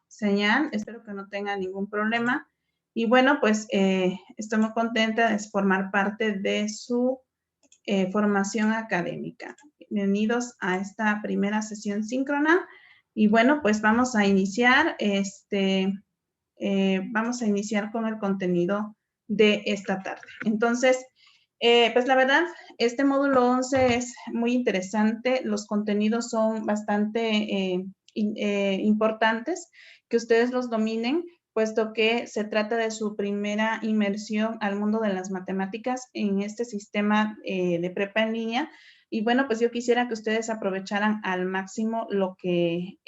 señal, espero que no tenga ningún problema. Y bueno, pues estoy muy contenta de formar parte de su formación académica. Bienvenidos a esta primera sesión síncrona. Y bueno, pues vamos a iniciar, con el contenido de esta tarde. Entonces, pues la verdad, este módulo 11 es muy interesante. Los contenidos son bastante importantes que ustedes los dominen, puesto que se trata de su primera inmersión al mundo de las matemáticas en este sistema de prepa en línea. Y bueno, pues yo quisiera que ustedes aprovecharan al máximo lo que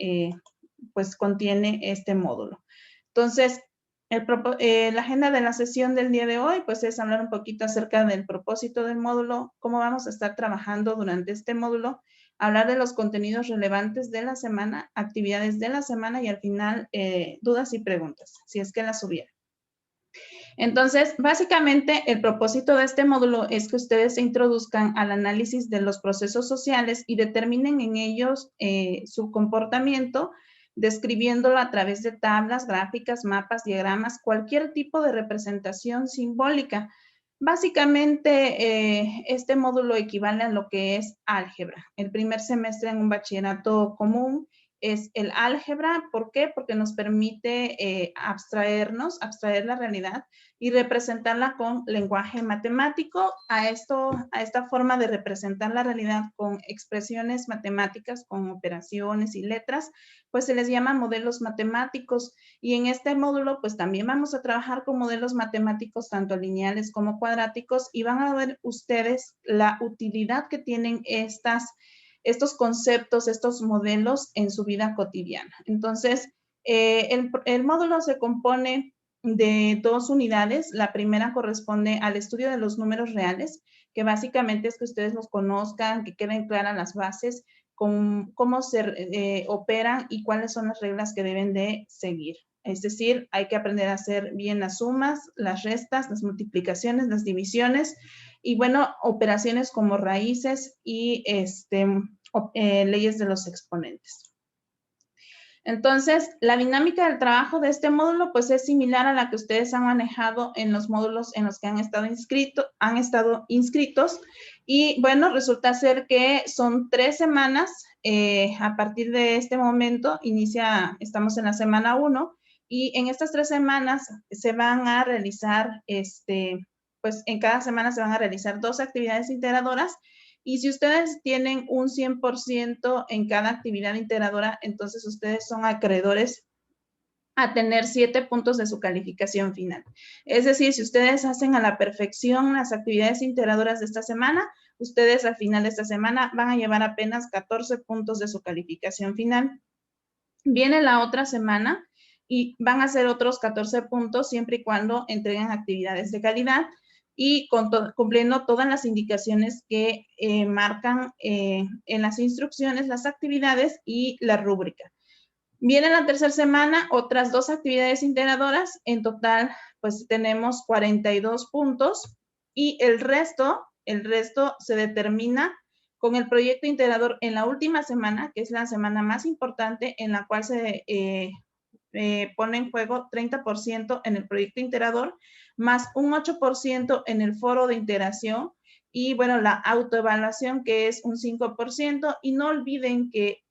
pues contiene este módulo. Entonces, la agenda de la sesión del día de hoy, pues es hablar un poquito acerca del propósito del módulo, cómo vamos a estar trabajando durante este módulo, hablar de los contenidos relevantes de la semana, actividades de la semana y al final dudas y preguntas, si es que las hubiera. Entonces, básicamente el propósito de este módulo es que ustedes se introduzcan al análisis de los procesos sociales y determinen en ellos su comportamiento, describiéndolo a través de tablas, gráficas, mapas, diagramas, cualquier tipo de representación simbólica. Básicamente, este módulo equivale a lo que es álgebra. El primer semestre en un bachillerato común es el álgebra. ¿Por qué? Porque nos permite abstraer la realidad y representarla con lenguaje matemático. A esta forma de representar la realidad con expresiones matemáticas, con operaciones y letras, pues se les llama modelos matemáticos. Y en este módulo, pues también vamos a trabajar con modelos matemáticos, tanto lineales como cuadráticos, y van a ver ustedes la utilidad que tienen estos conceptos, estos modelos en su vida cotidiana. Entonces, el módulo se compone de 2 unidades. La primera corresponde al estudio de los números reales, que básicamente es que ustedes los conozcan, que queden claras las bases, con cómo se operan y cuáles son las reglas que deben de seguir. Es decir, hay que aprender a hacer bien las sumas, las restas, las multiplicaciones, las divisiones y, bueno, operaciones como raíces y leyes de los exponentes. Entonces, la dinámica del trabajo de este módulo pues es similar a la que ustedes han manejado en los módulos en los que han estado inscritos. Y bueno, resulta ser que son 3 semanas. A partir de este momento estamos en la semana 1 y en estas 3 semanas se van a realizar, pues en cada semana se van a realizar 2 actividades integradoras. Y si ustedes tienen un 100% en cada actividad integradora, entonces ustedes son acreedores a tener 7 puntos de su calificación final. Es decir, si ustedes hacen a la perfección las actividades integradoras de esta semana, ustedes al final de esta semana van a llevar apenas 14 puntos de su calificación final. Viene la otra semana y van a hacer otros 14 puntos siempre y cuando entreguen actividades de calidad y cumpliendo todas las indicaciones que marcan en las instrucciones, las actividades y la rúbrica. Viene la tercera semana, otras 2 actividades integradoras. En total, pues tenemos 42 puntos y el resto se determina con el proyecto integrador en la última semana, que es la semana más importante, en la cual se pone en juego 30% en el proyecto integrador, más un 8% en el foro de integración y, bueno, la autoevaluación, que es un 5%. Y no olviden que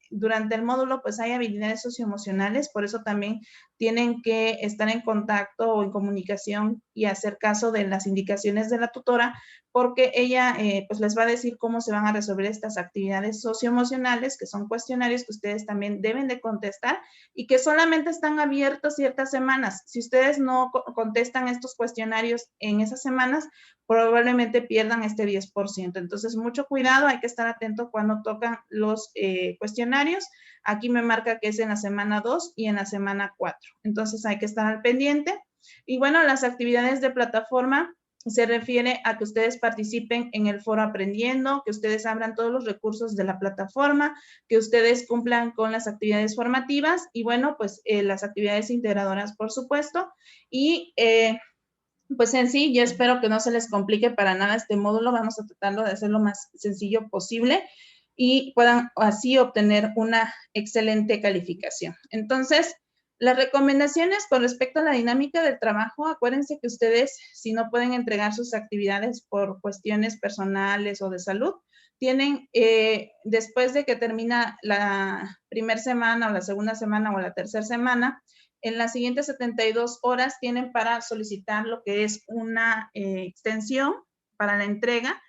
durante el módulo pues hay habilidades socioemocionales, por eso también tienen que estar en contacto o en comunicación y hacer caso de las indicaciones de la tutora, porque ella pues les va a decir cómo se van a resolver estas actividades socioemocionales, que son cuestionarios que ustedes también deben de contestar y que solamente están abiertos ciertas semanas. Si ustedes no contestan estos cuestionarios en esas semanas, probablemente pierdan este 10%. Entonces, mucho cuidado, hay que estar atento cuando tocan los cuestionarios. Aquí me marca que es en la semana 2 y en la semana 4. Entonces, hay que estar al pendiente. Y bueno, las actividades de plataforma se refiere a que ustedes participen en el foro aprendiendo, que ustedes abran todos los recursos de la plataforma, que ustedes cumplan con las actividades formativas y, bueno, pues las actividades integradoras, por supuesto. Y pues en sí, yo espero que no se les complique para nada este módulo. Vamos a tratarlo de hacer lo más sencillo posible. y puedan así obtener una excelente calificación. Entonces, las recomendaciones con respecto a la dinámica del trabajo, acuérdense que ustedes, si no pueden entregar sus actividades por cuestiones personales o de salud, tienen, después de que termina la primera semana o la segunda semana o la tercera semana, en las siguientes 72 horas tienen para solicitar lo que es una extensión para la entrega,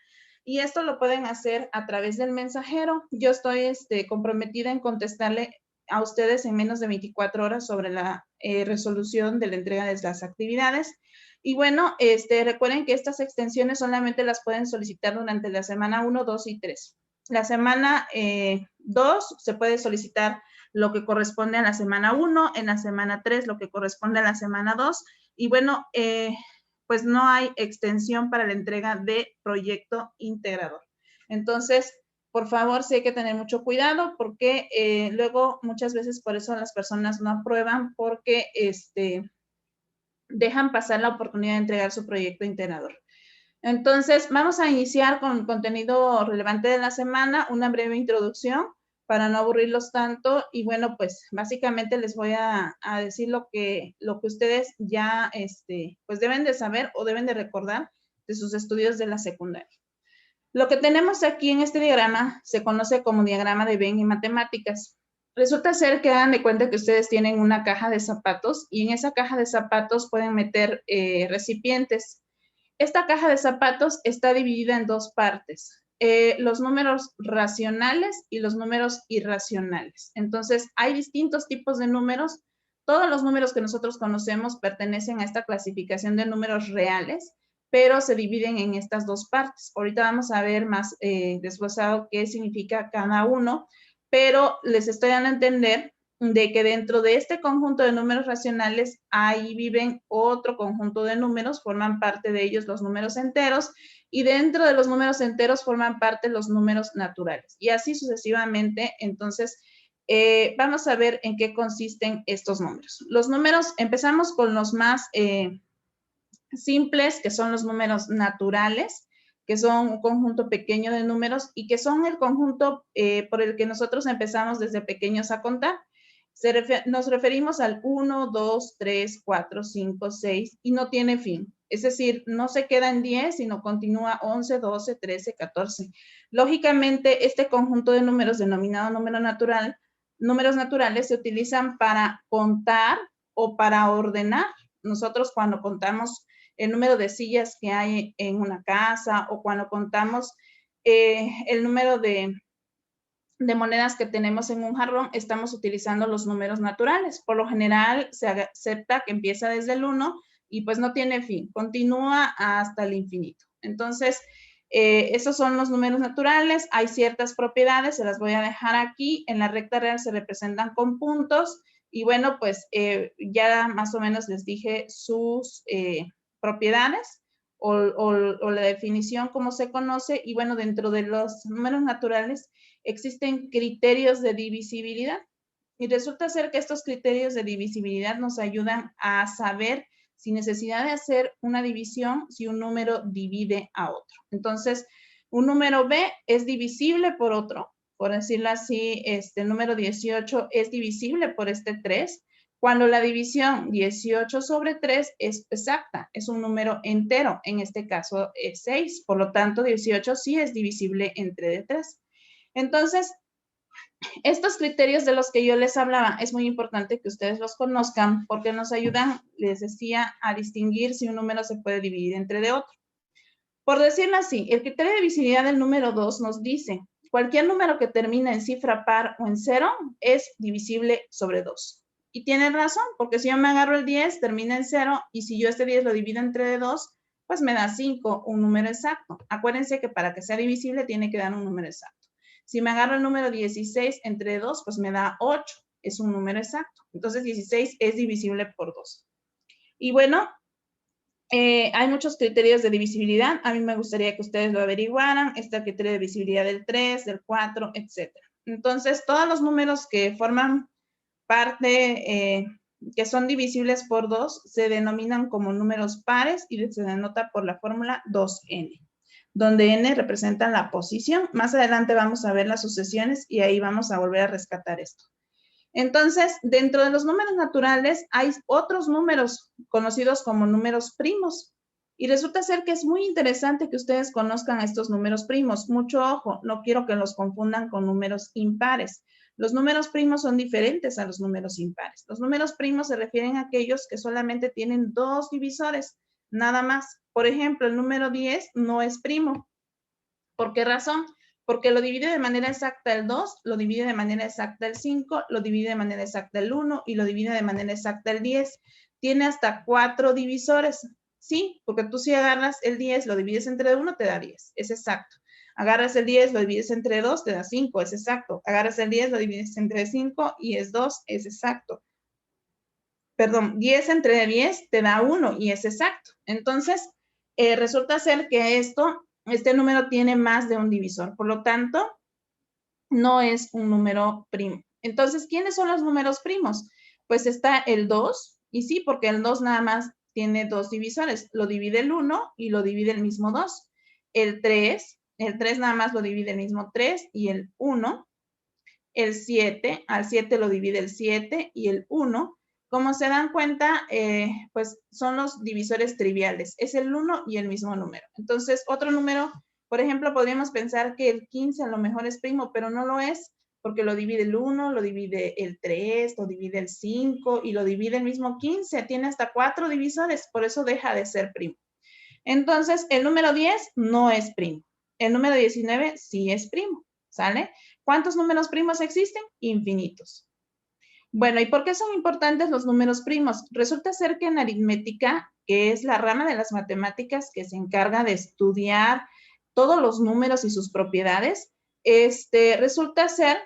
y esto lo pueden hacer a través del mensajero. Yo estoy comprometida en contestarle a ustedes en menos de 24 horas sobre la resolución de la entrega de las actividades. Y bueno, recuerden que estas extensiones solamente las pueden solicitar durante la semana 1, 2 y 3. La semana 2 se puede solicitar lo que corresponde a la semana 1, en la semana 3 lo que corresponde a la semana 2. Y bueno, pues no hay extensión para la entrega de proyecto integrador. Entonces, por favor, sí hay que tener mucho cuidado porque luego muchas veces por eso las personas no aprueban porque dejan pasar la oportunidad de entregar su proyecto integrador. Entonces, vamos a iniciar con contenido relevante de la semana, una breve introducción para no aburrirlos tanto. Y bueno, pues básicamente les voy a decir lo que ustedes ya pues deben de saber o deben de recordar de sus estudios de la secundaria. Lo que tenemos aquí en este diagrama se conoce como diagrama de Venn en matemáticas. Resulta ser que hagan de cuenta que ustedes tienen una caja de zapatos y en esa caja de zapatos pueden meter recipientes. Esta caja de zapatos está dividida en dos partes, los números racionales y los números irracionales. Entonces, hay distintos tipos de números. Todos los números que nosotros conocemos pertenecen a esta clasificación de números reales, pero se dividen en estas dos partes. Ahorita vamos a ver más desglosado qué significa cada uno, pero les estoy dando a entender de que dentro de este conjunto de números racionales, ahí viven otro conjunto de números, forman parte de ellos los números enteros, y dentro de los números enteros forman parte los números naturales, y así sucesivamente. Entonces, vamos a ver en qué consisten estos números. Los números, empezamos con los más simples, que son los números naturales, que son un conjunto pequeño de números y que son el conjunto por el que nosotros empezamos desde pequeños a contar. Nos referimos al 1, 2, 3, 4, 5, 6 y no tiene fin. Es decir, no se queda en 10, sino continúa 11, 12, 13, 14. Lógicamente, este conjunto de números denominado números naturales se utilizan para contar o para ordenar. Nosotros cuando contamos el número de sillas que hay en una casa o cuando contamos el número de monedas que tenemos en un jarrón, estamos utilizando los números naturales. Por lo general se acepta que empieza desde el 1 y pues no tiene fin, continúa hasta el infinito. Entonces, esos son los números naturales. Hay ciertas propiedades, se las voy a dejar aquí. En la recta real se representan con puntos y bueno, pues ya más o menos les dije sus propiedades o la definición, como se conoce. Y bueno, dentro de los números naturales existen criterios de divisibilidad y resulta ser que estos criterios de divisibilidad nos ayudan a saber sin necesidad de hacer una división si un número divide a otro. Entonces, un número B es divisible por otro, por decirlo así, el número 18 es divisible por este 3, cuando la división 18 sobre 3 es exacta, es un número entero, en este caso es 6, por lo tanto 18 sí es divisible entre 3. Entonces, estos criterios de los que yo les hablaba, es muy importante que ustedes los conozcan porque nos ayudan, les decía, a distinguir si un número se puede dividir entre de otro. Por decirlo así, el criterio de divisibilidad del número 2 nos dice, cualquier número que termina en cifra par o en 0 es divisible sobre 2. Y tiene razón, porque si yo me agarro el 10, termina en 0, y si yo este 10 lo divido entre 2, pues me da 5, un número exacto. Acuérdense que para que sea divisible tiene que dar un número exacto. Si me agarro el número 16 entre 2, pues me da 8, es un número exacto. Entonces 16 es divisible por 2. Y bueno, hay muchos criterios de divisibilidad. A mí me gustaría que ustedes lo averiguaran. Está el criterio de divisibilidad del 3, del 4, etc. Entonces, todos los números que forman parte, que son divisibles por 2, se denominan como números pares y se denota por la fórmula 2n. donde n representa la posición. Más adelante vamos a ver las sucesiones y ahí vamos a volver a rescatar esto. Entonces, dentro de los números naturales hay otros números conocidos como números primos. Y resulta ser que es muy interesante que ustedes conozcan estos números primos. Mucho ojo, no quiero que los confundan con números impares. Los números primos son diferentes a los números impares. Los números primos se refieren a aquellos que solamente tienen dos divisores, nada más. Por ejemplo, el número 10 no es primo. ¿Por qué razón? Porque lo divide de manera exacta el 2, lo divide de manera exacta el 5, lo divide de manera exacta el 1 y lo divide de manera exacta el 10. Tiene hasta 4 divisores. Sí, porque tú si agarras el 10, lo divides entre 1, te da 10. Es exacto. Agarras el 10, lo divides entre 2, te da 5. Es exacto. Agarras el 10, lo divides entre 5 y es 2. Es exacto. Perdón, 10 entre 10 te da 1 y es exacto. Entonces, resulta ser que este número tiene más de un divisor. Por lo tanto, no es un número primo. Entonces, ¿quiénes son los números primos? Pues está el 2, y sí, porque el 2 nada más tiene dos divisores. Lo divide el 1 y lo divide el mismo 2. El 3 nada más lo divide el mismo 3 y el 1. El 7, al 7 lo divide el 7 y el 1. Como se dan cuenta, pues son los divisores triviales. Es el 1 y el mismo número. Entonces, otro número, por ejemplo, podríamos pensar que el 15 a lo mejor es primo, pero no lo es, porque lo divide el 1, lo divide el 3, lo divide el 5 y lo divide el mismo 15. Tiene hasta 4 divisores, por eso deja de ser primo. Entonces, el número 10 no es primo. El número 19 sí es primo, ¿sale? ¿Cuántos números primos existen? Infinitos. Bueno, ¿y por qué son importantes los números primos? Resulta ser que en aritmética, que es la rama de las matemáticas que se encarga de estudiar todos los números y sus propiedades, resulta ser,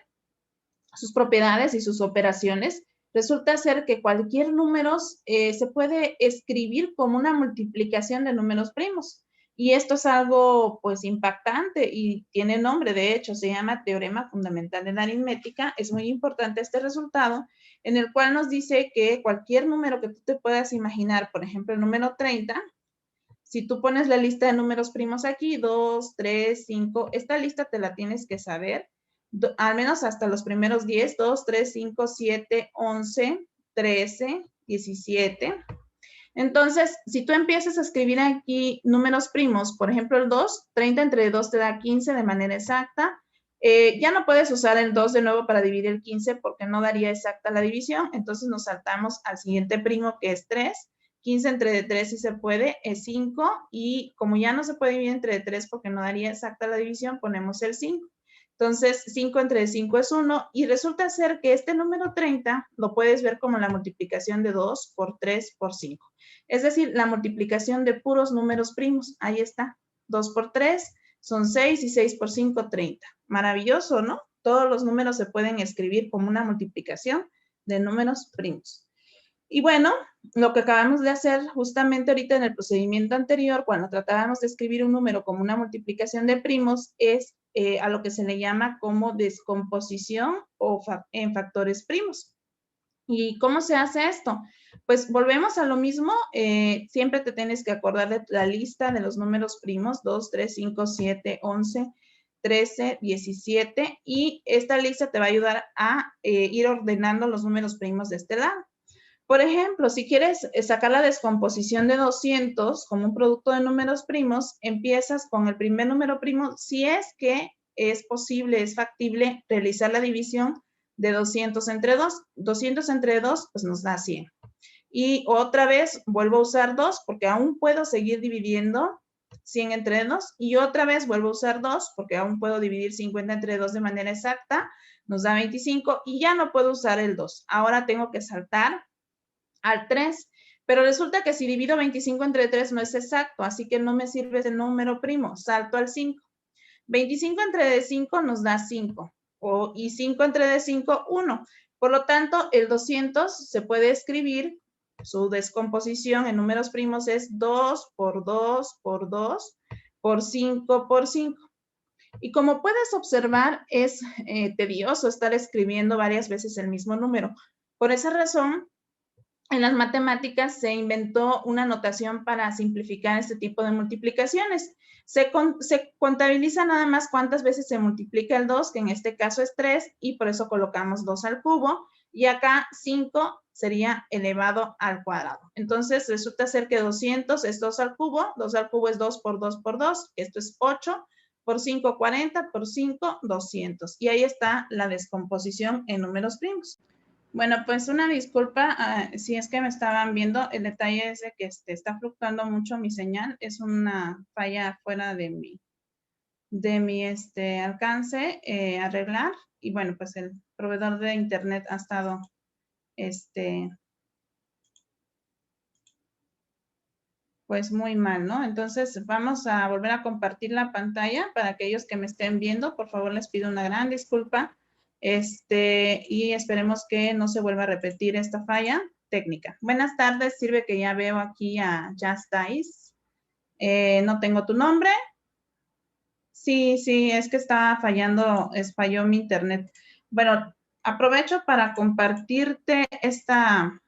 sus propiedades y sus operaciones, resulta ser que cualquier número se puede escribir como una multiplicación de números primos. Y esto es algo, pues, impactante y tiene nombre, de hecho, se llama Teorema Fundamental de la Aritmética. Es muy importante este resultado, en el cual nos dice que cualquier número que tú te puedas imaginar, por ejemplo, el número 30, si tú pones la lista de números primos aquí, 2, 3, 5, esta lista te la tienes que saber, al menos hasta los primeros 10, 2, 3, 5, 7, 11, 13, 17. Entonces, si tú empiezas a escribir aquí números primos, por ejemplo el 2, 30 entre 2 te da 15 de manera exacta. Ya no puedes usar el 2 de nuevo para dividir el 15 porque no daría exacta la división. Entonces nos saltamos al siguiente primo que es 3. 15 entre 3 sí se puede, es 5. Y como ya no se puede dividir entre 3 porque no daría exacta la división, ponemos el 5. Entonces, 5 entre 5 es 1 y resulta ser que este número 30 lo puedes ver como la multiplicación de 2 por 3 por 5. Es decir, la multiplicación de puros números primos. Ahí está. 2 por 3 son 6 y 6 por 5, 30. Maravilloso, ¿no? Todos los números se pueden escribir como una multiplicación de números primos. Y bueno, lo que acabamos de hacer justamente ahorita en el procedimiento anterior, cuando tratábamos de escribir un número como una multiplicación de primos, es a lo que se le llama como descomposición o en factores primos. ¿Y cómo se hace esto? Pues volvemos a lo mismo, siempre te tienes que acordar de la lista de los números primos, 2, 3, 5, 7, 11, 13, 17, y esta lista te va a ayudar a ir ordenando los números primos de este lado. Por ejemplo, si quieres sacar la descomposición de 200 como un producto de números primos, empiezas con el primer número primo, si es que es posible, es factible realizar la división de 200 entre 2. 200 entre 2, pues nos da 100. Y otra vez vuelvo a usar 2 porque aún puedo seguir dividiendo 100 entre 2. Y otra vez vuelvo a usar 2 porque aún puedo dividir 50 entre 2 de manera exacta. Nos da 25 y ya no puedo usar el 2. Ahora tengo que saltar al 3, pero resulta que si divido 25 entre 3 no es exacto, así que no me sirve ese número primo, salto al 5. 25 entre 5 nos da 5, y 5 entre 5, 1. Por lo tanto, el 200 se puede escribir, su descomposición en números primos es 2 por 2 por 2 por 5 por 5. Y como puedes observar, es tedioso estar escribiendo varias veces el mismo número. Por esa razón, en las matemáticas se inventó una notación para simplificar este tipo de multiplicaciones. Se contabiliza nada más cuántas veces se multiplica el 2, que en este caso es 3, y por eso colocamos 2 al cubo, y acá 5 sería elevado al cuadrado. Entonces, resulta ser que 200 es 2 al cubo es 2 por 2 por 2, esto es 8, por 5, 40, por 5, 200. Y ahí está la descomposición en números primos. Bueno, pues una disculpa, si es que me estaban viendo, el detalle es de que está fluctuando mucho mi señal, es una falla fuera de mi alcance arreglar, y bueno, pues el proveedor de internet ha estado pues muy mal, ¿no? Entonces vamos a volver a compartir la pantalla para aquellos que me estén viendo, por favor les pido una gran disculpa, y esperemos que no se vuelva a repetir esta falla técnica. Buenas tardes, sirve que ya veo aquí a Just Dice. No tengo tu nombre. Sí, es que estaba falló mi internet. Bueno, aprovecho para compartirte esta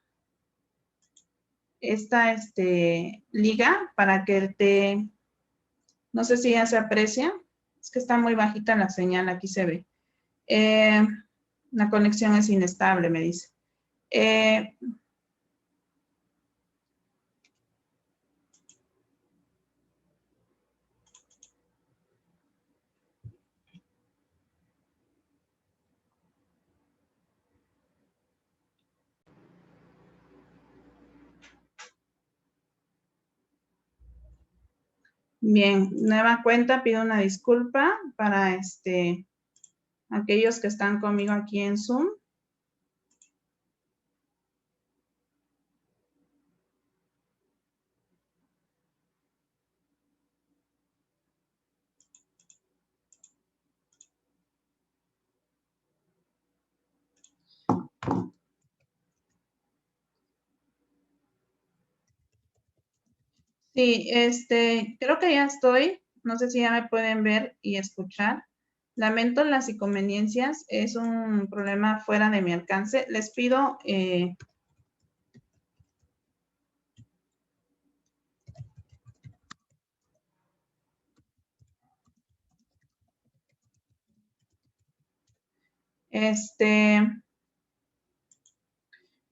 liga para que no sé si ya se aprecia, es que está muy bajita la señal, aquí se ve. La conexión es inestable, me dice. Bien, nueva cuenta, pido una disculpa para aquellos que están conmigo aquí en Zoom. Sí, creo que ya estoy. No sé si ya me pueden ver y escuchar. Lamento las inconveniencias. Es un problema fuera de mi alcance. Les pido...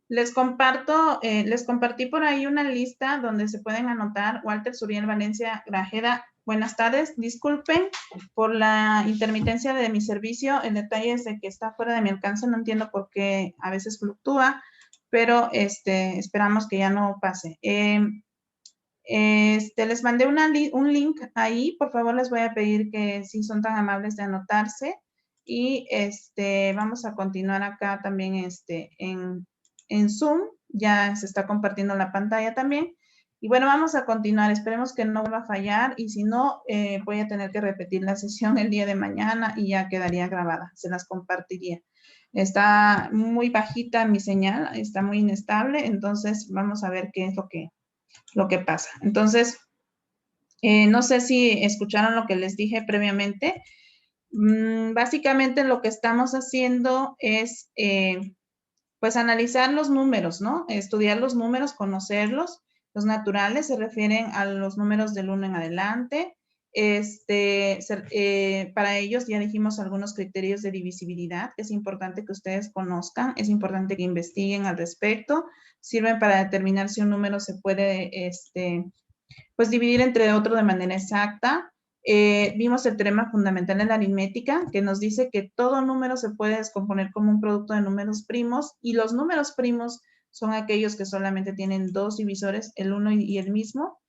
les compartí por ahí una lista donde se pueden anotar. Walter Suriel Valencia Grajeda, buenas tardes. Disculpen por la intermitencia de mi servicio. El detalle es de que está fuera de mi alcance. No entiendo por qué a veces fluctúa, pero esperamos que ya no pase. Les mandé un link ahí. Por favor, les voy a pedir que si son tan amables de anotarse. Y vamos a continuar acá también en Zoom. Ya se está compartiendo la pantalla también. Y bueno, vamos a continuar. Esperemos que no vuelva a fallar. Y si no, voy a tener que repetir la sesión el día de mañana y ya quedaría grabada. Se las compartiría. Está muy bajita mi señal, está muy inestable. Entonces, vamos a ver qué es lo que pasa. Entonces, no sé si escucharon lo que les dije previamente. Básicamente lo que estamos haciendo es, pues, analizar los números, ¿no? Estudiar los números, conocerlos. Los naturales se refieren a los números del 1 en adelante. Para ellos ya dijimos algunos criterios de divisibilidad, que es importante que ustedes conozcan, es importante que investiguen al respecto. Sirven para determinar si un número se puede, pues dividir entre otro de manera exacta. Vimos el teorema fundamental de la aritmética, que nos dice que todo número se puede descomponer como un producto de números primos, y los números primos son aquellos que solamente tienen dos divisores, el uno y el mismo.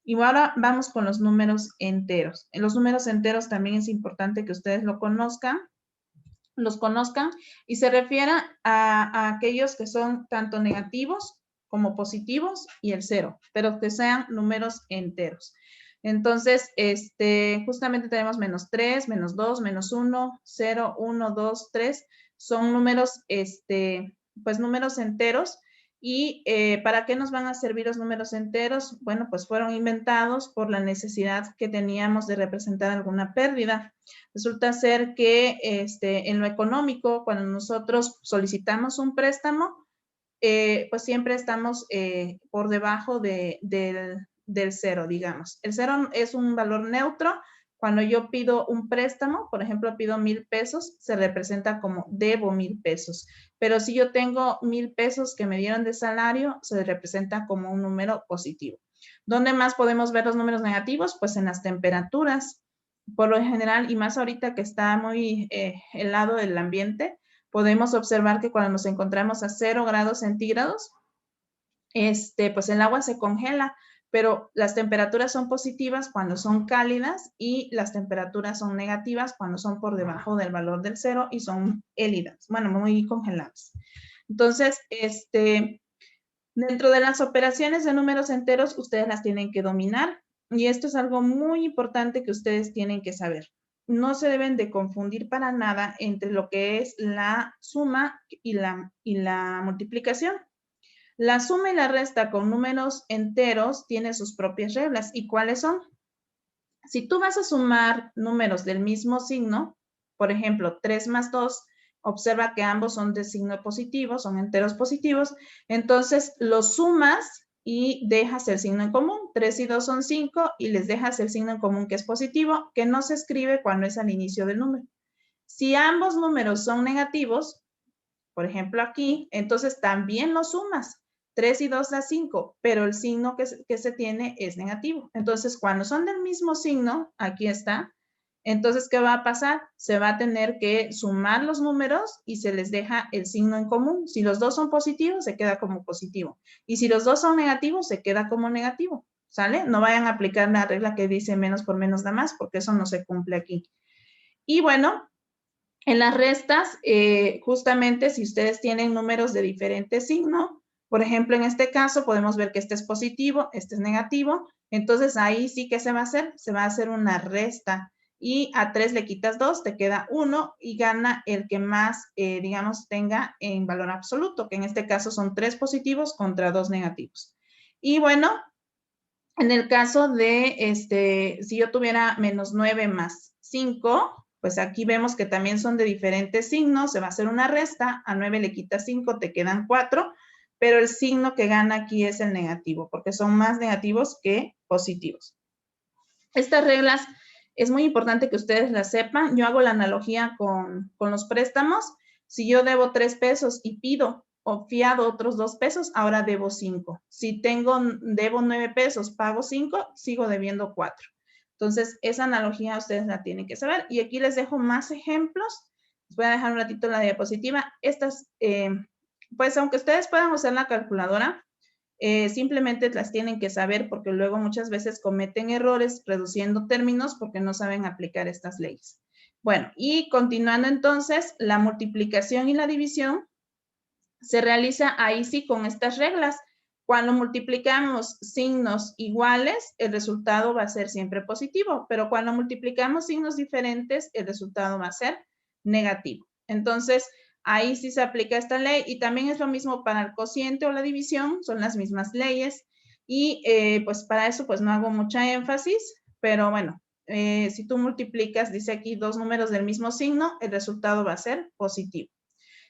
Y ahora vamos con los números enteros. En los números enteros también es importante que ustedes los conozcan, y se refiere a aquellos que son tanto negativos como positivos y el 0, pero que sean números enteros. Entonces, justamente tenemos -3, -2, -1, 0, 1, 2, 3, son números, pues números enteros. ¿Y para qué nos van a servir los números enteros? Bueno, pues fueron inventados por la necesidad que teníamos de representar alguna pérdida. Resulta ser que en lo económico, cuando nosotros solicitamos un préstamo, pues siempre estamos por debajo del 0, digamos. El 0 es un valor neutro. Cuando yo pido un préstamo, por ejemplo, pido 1,000 pesos, se representa como debo 1,000 pesos. Pero si yo tengo 1,000 pesos que me dieron de salario, se representa como un número positivo. ¿Dónde más podemos ver los números negativos? Pues en las temperaturas. Por lo general, y más ahorita que está muy helado el ambiente, podemos observar que cuando nos encontramos a 0 grados centígrados, pues el agua se congela, pero las temperaturas son positivas cuando son cálidas y las temperaturas son negativas cuando son por debajo del valor del 0 y son hélidas, bueno, muy congeladas. Entonces, dentro de las operaciones de números enteros, ustedes las tienen que dominar y esto es algo muy importante que ustedes tienen que saber. No se deben de confundir para nada entre lo que es la suma y la multiplicación. La suma y la resta con números enteros tiene sus propias reglas. ¿Y cuáles son? Si tú vas a sumar números del mismo signo, por ejemplo, 3 más 2, observa que ambos son de signo positivo, son enteros positivos, entonces los sumas y dejas el signo en común. 3 y 2 son 5 y les dejas el signo en común que es positivo, que no se escribe cuando es al inicio del número. Si ambos números son negativos, por ejemplo aquí, entonces también los sumas. 3 y 2 da 5, pero el signo que se tiene es negativo. Entonces, cuando son del mismo signo, aquí está, entonces, ¿qué va a pasar? Se va a tener que sumar los números y se les deja el signo en común. Si los dos son positivos, se queda como positivo. Y si los dos son negativos, se queda como negativo. ¿Sale? No vayan a aplicar la regla que dice menos por menos da más, porque eso no se cumple aquí. Y bueno, en las restas, justamente si ustedes tienen números de diferente signo, por ejemplo, en este caso podemos ver que este es positivo, este es negativo, entonces ahí sí que se va a hacer, se va a hacer una resta y a 3 le quitas 2, te queda 1 y gana el que más, digamos, tenga en valor absoluto, que en este caso son 3 positivos contra 2 negativos. Y bueno, en el caso de, si yo tuviera menos 9 más 5, pues aquí vemos que también son de diferentes signos, se va a hacer una resta, a 9 le quitas 5, te quedan 4, pero el signo que gana aquí es el negativo, porque son más negativos que positivos. Estas reglas es muy importante que ustedes las sepan. Yo hago la analogía con los préstamos. Si yo debo 3 pesos y pido o fiado otros 2 pesos, ahora debo 5. Si debo 9 pesos, pago 5, sigo debiendo 4. Entonces, esa analogía ustedes la tienen que saber. Y aquí les dejo más ejemplos. Les voy a dejar un ratito la diapositiva. Estas, pues aunque ustedes puedan usar la calculadora, simplemente las tienen que saber porque luego muchas veces cometen errores reduciendo términos porque no saben aplicar estas leyes. Bueno, y continuando entonces, la multiplicación y la división se realiza ahí sí con estas reglas. Cuando multiplicamos signos iguales, el resultado va a ser siempre positivo, pero cuando multiplicamos signos diferentes, el resultado va a ser negativo. Entonces, ahí sí se aplica esta ley y también es lo mismo para el cociente o la división, son las mismas leyes y pues para eso pues no hago mucha énfasis, pero bueno, si tú multiplicas, dice aquí, dos números del mismo signo, el resultado va a ser positivo.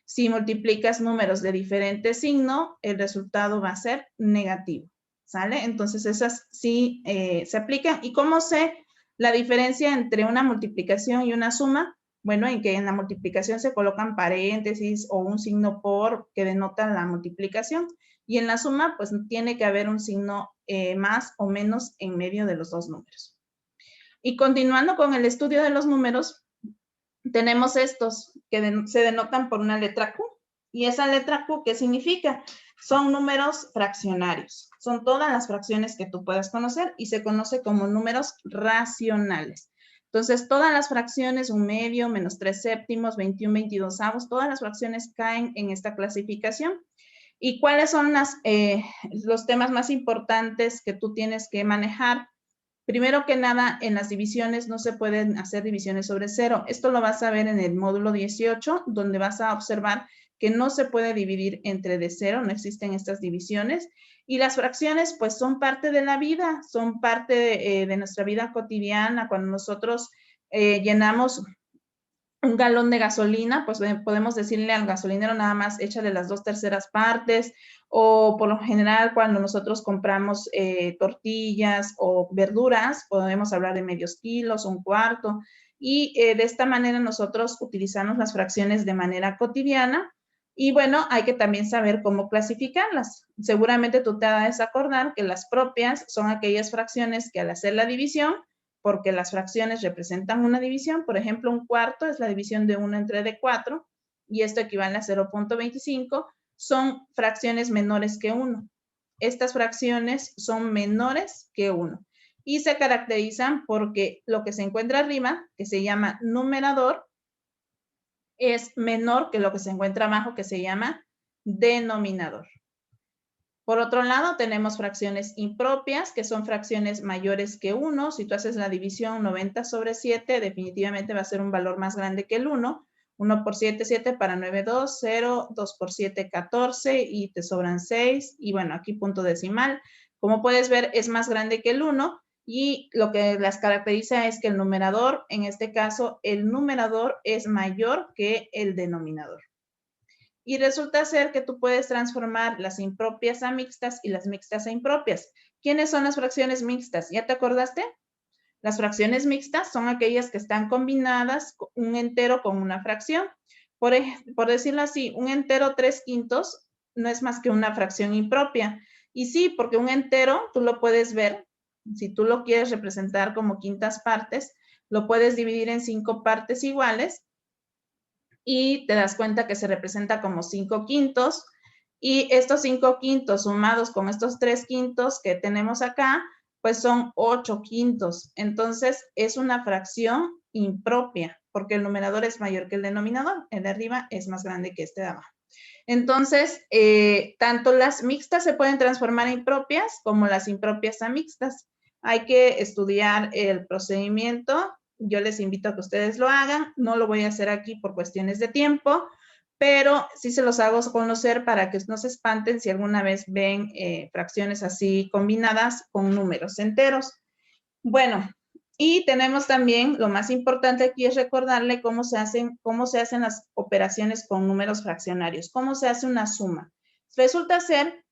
Si multiplicas números de diferente signo, el resultado va a ser negativo, ¿sale? Entonces esas sí se aplican. ¿Y cómo sé la diferencia entre una multiplicación y una suma? Bueno, en que en la multiplicación se colocan paréntesis o un signo por que denota la multiplicación. Y en la suma, pues tiene que haber un signo más o menos en medio de los dos números. Y continuando con el estudio de los números, tenemos estos que se denotan por una letra Q. ¿Y esa letra Q qué significa? Son números fraccionarios. Son todas las fracciones que tú puedas conocer y se conoce como números racionales. Entonces, todas las fracciones, 1/2, menos 3 séptimos, 21, 22avos, todas las fracciones caen en esta clasificación. ¿Y cuáles son los temas más importantes que tú tienes que manejar? Primero que nada, en las divisiones no se pueden hacer divisiones sobre 0. Esto lo vas a ver en el módulo 18, donde vas a observar que no se puede dividir entre de 0, no existen estas divisiones. Y las fracciones, pues, son parte de la vida, son parte de nuestra vida cotidiana. Cuando nosotros llenamos un galón de gasolina, pues podemos decirle al gasolinero nada más échale las 2/3 partes, o por lo general cuando nosotros compramos tortillas o verduras, podemos hablar de medios kilos, 1/4, y de esta manera nosotros utilizamos las fracciones de manera cotidiana. Y bueno, hay que también saber cómo clasificarlas. Seguramente tú te vas a acordar que las propias son aquellas fracciones que al hacer la división, porque las fracciones representan una división, por ejemplo, 1/4 es la división de 1 entre de 4, y esto equivale a 0.25, son fracciones menores que 1. Estas fracciones son menores que 1 y se caracterizan porque lo que se encuentra arriba, que se llama numerador, es menor que lo que se encuentra abajo, que se llama denominador. Por otro lado, tenemos fracciones impropias, que son fracciones mayores que 1. Si tú haces la división 90/7, definitivamente va a ser un valor más grande que el 1. 1 por 7, 7 para 9, 2, 0, 2 por 7, 14 y te sobran 6. Y bueno, aquí punto decimal. Como puedes ver, es más grande que el 1 y lo que las caracteriza es que el numerador, en este caso, el numerador es mayor que el denominador. Y resulta ser que tú puedes transformar las impropias a mixtas y las mixtas a impropias. ¿Quiénes son las fracciones mixtas? ¿Ya te acordaste? Las fracciones mixtas son aquellas que están combinadas un entero con una fracción. Por decirlo así, un entero 3/5 no es más que una fracción impropia. Y sí, porque un entero tú lo puedes ver, si tú lo quieres representar como quintas partes, lo puedes dividir en 5 partes iguales y te das cuenta que se representa como 5/5 y estos 5/5 sumados con estos 3/5 que tenemos acá, pues son 8/5. Entonces es una fracción impropia porque el numerador es mayor que el denominador. El de arriba es más grande que este de abajo. Entonces, tanto las mixtas se pueden transformar en impropias como las impropias a mixtas. Hay que estudiar el procedimiento. Yo les invito a que ustedes lo hagan. No lo voy a hacer aquí por cuestiones de tiempo, pero sí se los hago conocer para que no se espanten si alguna vez ven fracciones así combinadas con números enteros. Bueno, y tenemos también, lo más importante aquí es recordarle cómo se hacen las operaciones con números fraccionarios, cómo se hace una suma. Resulta ser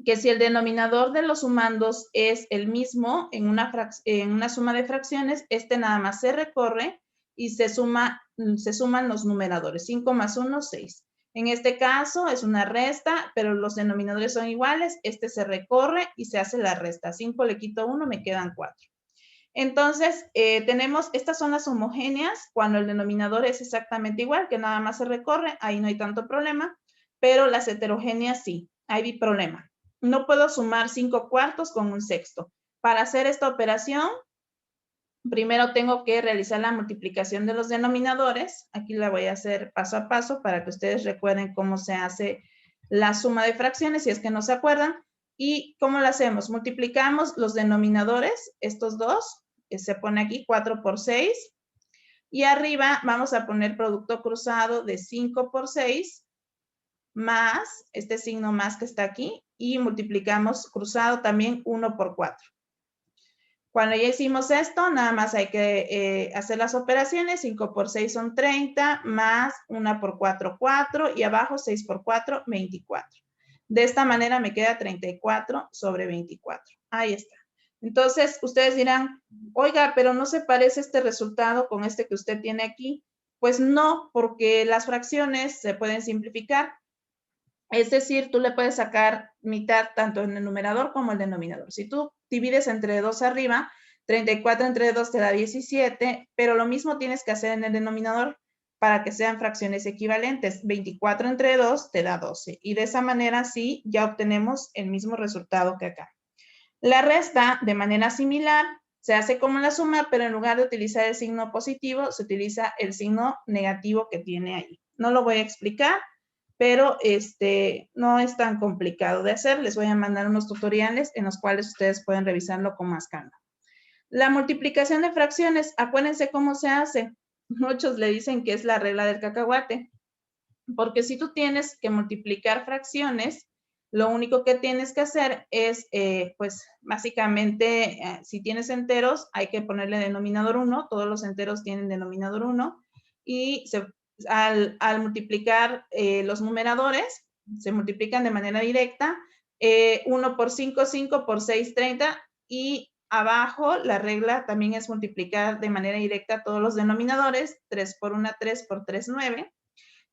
que si el denominador de los sumandos es el mismo en una suma de fracciones, este nada más se recorre y se suman los numeradores. 5 más 1, 6. En este caso es una resta, pero los denominadores son iguales. Este se recorre y se hace la resta. 5 le quito 1, me quedan 4. Entonces, estas son las homogéneas, cuando el denominador es exactamente igual, que nada más se recorre, ahí no hay tanto problema, pero las heterogéneas sí, hay problema. No puedo sumar 5/4 con 1/6. Para hacer esta operación, primero tengo que realizar la multiplicación de los denominadores. Aquí la voy a hacer paso a paso para que ustedes recuerden cómo se hace la suma de fracciones, si es que no se acuerdan. ¿Y cómo lo hacemos? Multiplicamos los denominadores, estos dos, que se pone aquí 4 por 6, y arriba vamos a poner producto cruzado de 5 por 6, más este signo más que está aquí, y multiplicamos cruzado también 1 por 4. Cuando ya hicimos esto, nada más hay que hacer las operaciones. 5 por 6 son 30, más 1 por 4, 4, y abajo 6 por 4, 24. De esta manera me queda 34 sobre 24. Ahí está. Entonces, ustedes dirán, oiga, pero no se parece este resultado con este que usted tiene aquí. Pues no, porque las fracciones se pueden simplificar. Es decir, tú le puedes sacar mitad tanto en el numerador como en el denominador. Si tú divides entre 2 arriba, 34 entre 2 te da 17, pero lo mismo tienes que hacer en el denominador para que sean fracciones equivalentes. 24 entre 2 te da 12. Y de esa manera sí, ya obtenemos el mismo resultado que acá. La resta, de manera similar, se hace como la suma, pero en lugar de utilizar el signo positivo, se utiliza el signo negativo que tiene ahí. No lo voy a explicar, pero no es tan complicado de hacer. Les voy a mandar unos tutoriales en los cuales ustedes pueden revisarlo con más calma. La multiplicación de fracciones, acuérdense cómo se hace. Muchos le dicen que es la regla del cacahuate, porque si tú tienes que multiplicar fracciones, lo único que tienes que hacer es, pues, básicamente, si tienes enteros, hay que ponerle denominador 1, todos los enteros tienen denominador 1, y al multiplicar los numeradores, se multiplican de manera directa, 1 por 5, 5 por 6, 30, y abajo la regla también es multiplicar de manera directa todos los denominadores, 3 por 1, 3 por 3, 9,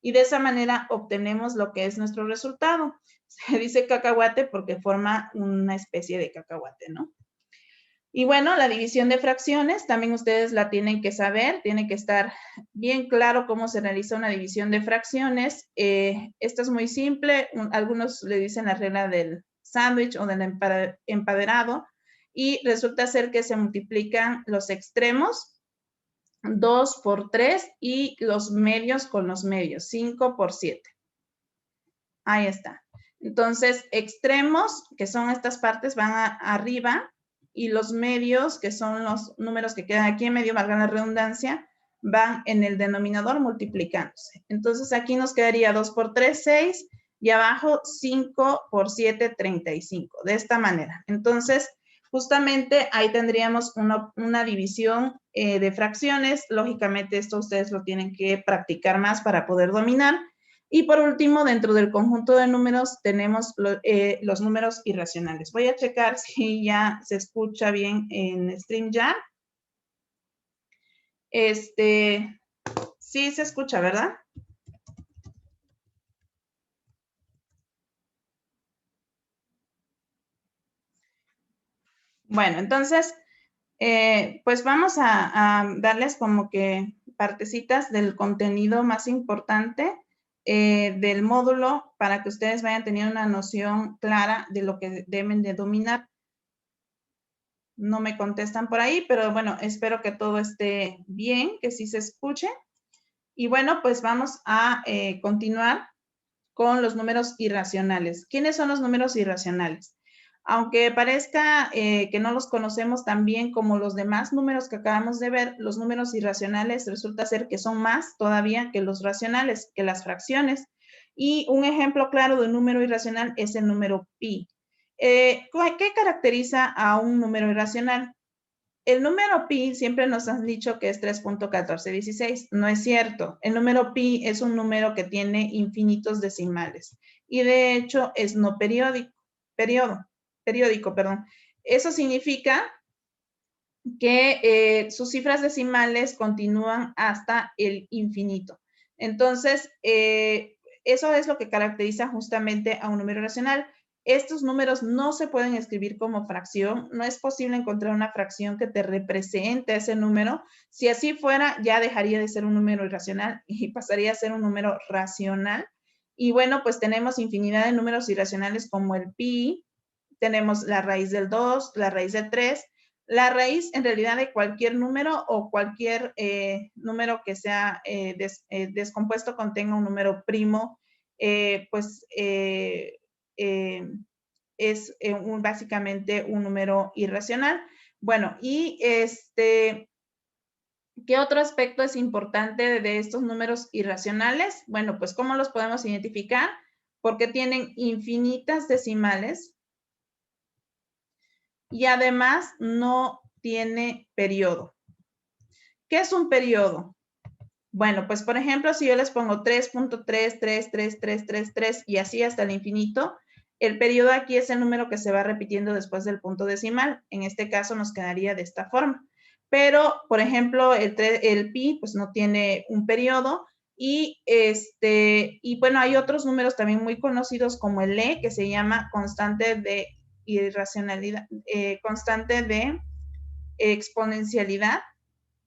y de esa manera obtenemos lo que es nuestro resultado. Se dice cacahuate porque forma una especie de cacahuate, ¿no? Y bueno, la división de fracciones, también ustedes la tienen que saber, tiene que estar bien claro cómo se realiza una división de fracciones. Esto es muy simple, algunos le dicen la regla del sándwich o del empaderado, y resulta ser que se multiplican los extremos, 2 por 3, y los medios con los medios, 5 por 7. Ahí está. Entonces, extremos, que son estas partes, van arriba, y los medios, que son los números que quedan aquí en medio, valga la redundancia, van en el denominador multiplicándose. Entonces, aquí nos quedaría 2 por 3, 6, y abajo 5 por 7, 35. De esta manera. Entonces, justamente ahí tendríamos una división de fracciones. Lógicamente, esto ustedes lo tienen que practicar más para poder dominar. Y por último, dentro del conjunto de números tenemos los números irracionales. Voy a checar si ya se escucha bien en StreamYard. Sí se escucha, ¿verdad? Bueno, entonces, pues vamos a darles como que partecitas del contenido más importante del módulo para que ustedes vayan teniendo una noción clara de lo que deben de dominar. No me contestan por ahí, pero bueno, espero que todo esté bien, que sí se escuche. Y bueno, pues vamos a continuar con los números irracionales. ¿Quiénes son los números irracionales? Aunque parezca que no los conocemos tan bien como los demás números que acabamos de ver, los números irracionales resulta ser que son más todavía que los racionales, que las fracciones. Y un ejemplo claro de un número irracional es el número pi. ¿Qué caracteriza a un número irracional? El número pi siempre nos han dicho que es 3.1416. No es cierto. El número pi es un número que tiene infinitos decimales y de hecho es no periódico. Eso significa que sus cifras decimales continúan hasta el infinito. Entonces, eso es lo que caracteriza justamente a un número racional. Estos números no se pueden escribir como fracción. No es posible encontrar una fracción que te represente ese número. Si así fuera, ya dejaría de ser un número irracional y pasaría a ser un número racional. Y bueno, pues tenemos infinidad de números irracionales como el pi, tenemos la raíz del 2, la raíz del 3, la raíz en realidad de cualquier número o cualquier número que sea descompuesto contenga un número primo, pues es básicamente un número irracional. Bueno, y ¿qué otro aspecto es importante de estos números irracionales? Bueno, pues ¿cómo los podemos identificar? Porque tienen infinitas decimales y además no tiene periodo. ¿Qué es un periodo? Bueno, pues por ejemplo, si yo les pongo 3.3333333 y así hasta el infinito, el periodo aquí es el número que se va repitiendo después del punto decimal. En este caso nos quedaría de esta forma. Pero, por ejemplo, el pi pues no tiene un periodo y bueno, hay otros números también muy conocidos como el e, que se llama constante de irracionalidad, constante de exponencialidad,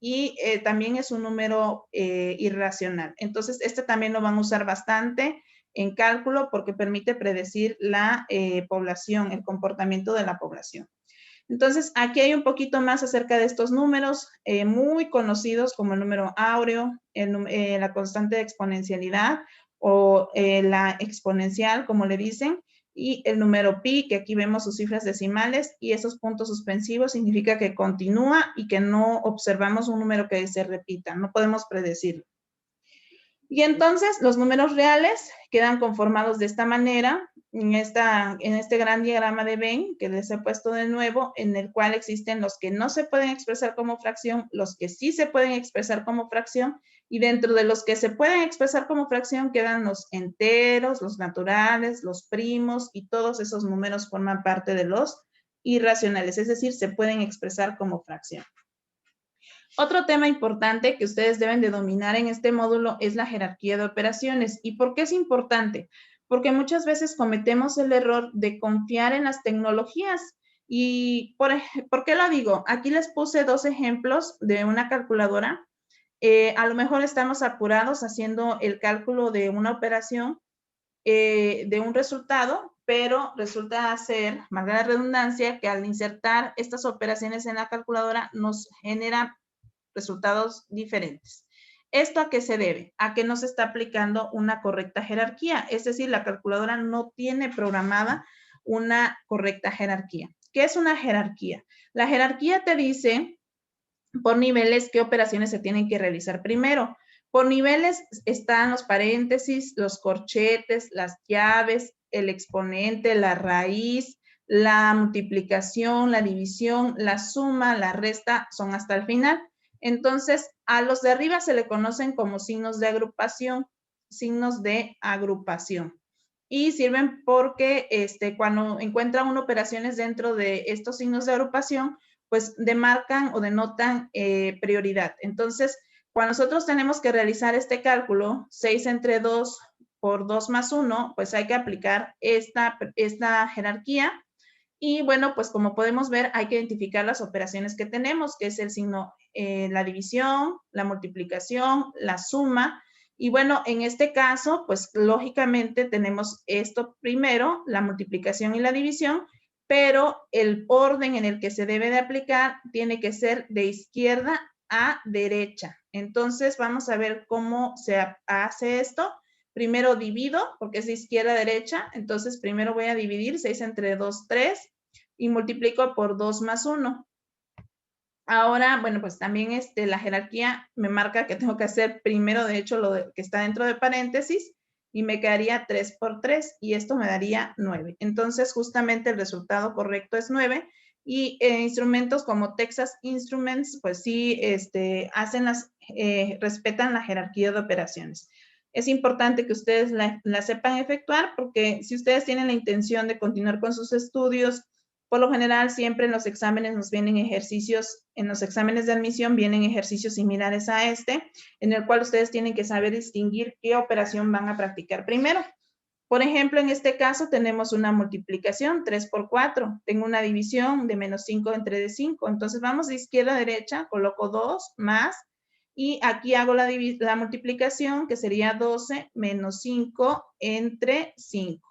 y también es un número irracional. Entonces, este también lo van a usar bastante en cálculo porque permite predecir la población, el comportamiento de la población. Entonces, aquí hay un poquito más acerca de estos números muy conocidos como el número áureo, la constante de exponencialidad o la exponencial, como le dicen, y el número pi, que aquí vemos sus cifras decimales, y esos puntos suspensivos significa que continúa y que no observamos un número que se repita, no podemos predecirlo. Y entonces los números reales quedan conformados de esta manera, en este gran diagrama de Venn que les he puesto de nuevo, en el cual existen los que no se pueden expresar como fracción, los que sí se pueden expresar como fracción, Y dentro de los que se pueden expresar como fracción quedan los enteros, los naturales, los primos, y todos esos números forman parte de los irracionales, es decir, se pueden expresar como fracción. Otro tema importante que ustedes deben de dominar en este módulo es la jerarquía de operaciones. ¿Y por qué es importante? Porque muchas veces cometemos el error de confiar en las tecnologías. ¿Y por qué lo digo? Aquí les puse dos ejemplos de una calculadora. A lo mejor estamos apurados haciendo el cálculo de una operación, de un resultado, pero resulta ser, valga la redundancia, que al insertar estas operaciones en la calculadora nos genera resultados diferentes. ¿Esto a qué se debe? A que no se está aplicando una correcta jerarquía, es decir, la calculadora no tiene programada una correcta jerarquía. ¿Qué es una jerarquía? La jerarquía te dice por niveles qué operaciones se tienen que realizar primero. Por niveles están los paréntesis, los corchetes, las llaves, el exponente, la raíz, la multiplicación, la división, la suma, la resta, son hasta el final. Entonces, a los de arriba se le conocen como signos de agrupación, y sirven porque cuando encuentra uno operaciones dentro de estos signos de agrupación, pues demarcan o denotan prioridad. Entonces, cuando nosotros tenemos que realizar este cálculo, 6 entre 2 por 2 más 1, pues hay que aplicar esta jerarquía. Y bueno, pues como podemos ver, hay que identificar las operaciones que tenemos, que es el signo, la división, la multiplicación, la suma. Y bueno, en este caso, pues lógicamente tenemos esto primero, la multiplicación y la división, pero el orden en el que se debe de aplicar tiene que ser de izquierda a derecha. Entonces, vamos a ver cómo se hace esto. Primero divido, porque es de izquierda a derecha. Entonces, primero voy a dividir 6 entre 2, 3, y multiplico por 2 más 1. Ahora, bueno, pues también la jerarquía me marca que tengo que hacer primero, de hecho, que está dentro de paréntesis, y me quedaría 3 por 3, y esto me daría 9. Entonces, justamente el resultado correcto es 9, y instrumentos como Texas Instruments, pues sí, respetan la jerarquía de operaciones. Es importante que ustedes la sepan efectuar, porque si ustedes tienen la intención de continuar con sus estudios, por lo general, siempre en los exámenes nos vienen ejercicios, en los exámenes de admisión vienen ejercicios similares a en el cual ustedes tienen que saber distinguir qué operación van a practicar primero. Por ejemplo, en este caso tenemos una multiplicación, 3 por 4. Tengo una división de menos 5 entre de 5. Entonces vamos de izquierda a derecha, coloco 2 más, y aquí hago la multiplicación, que sería 12 menos 5 entre 5.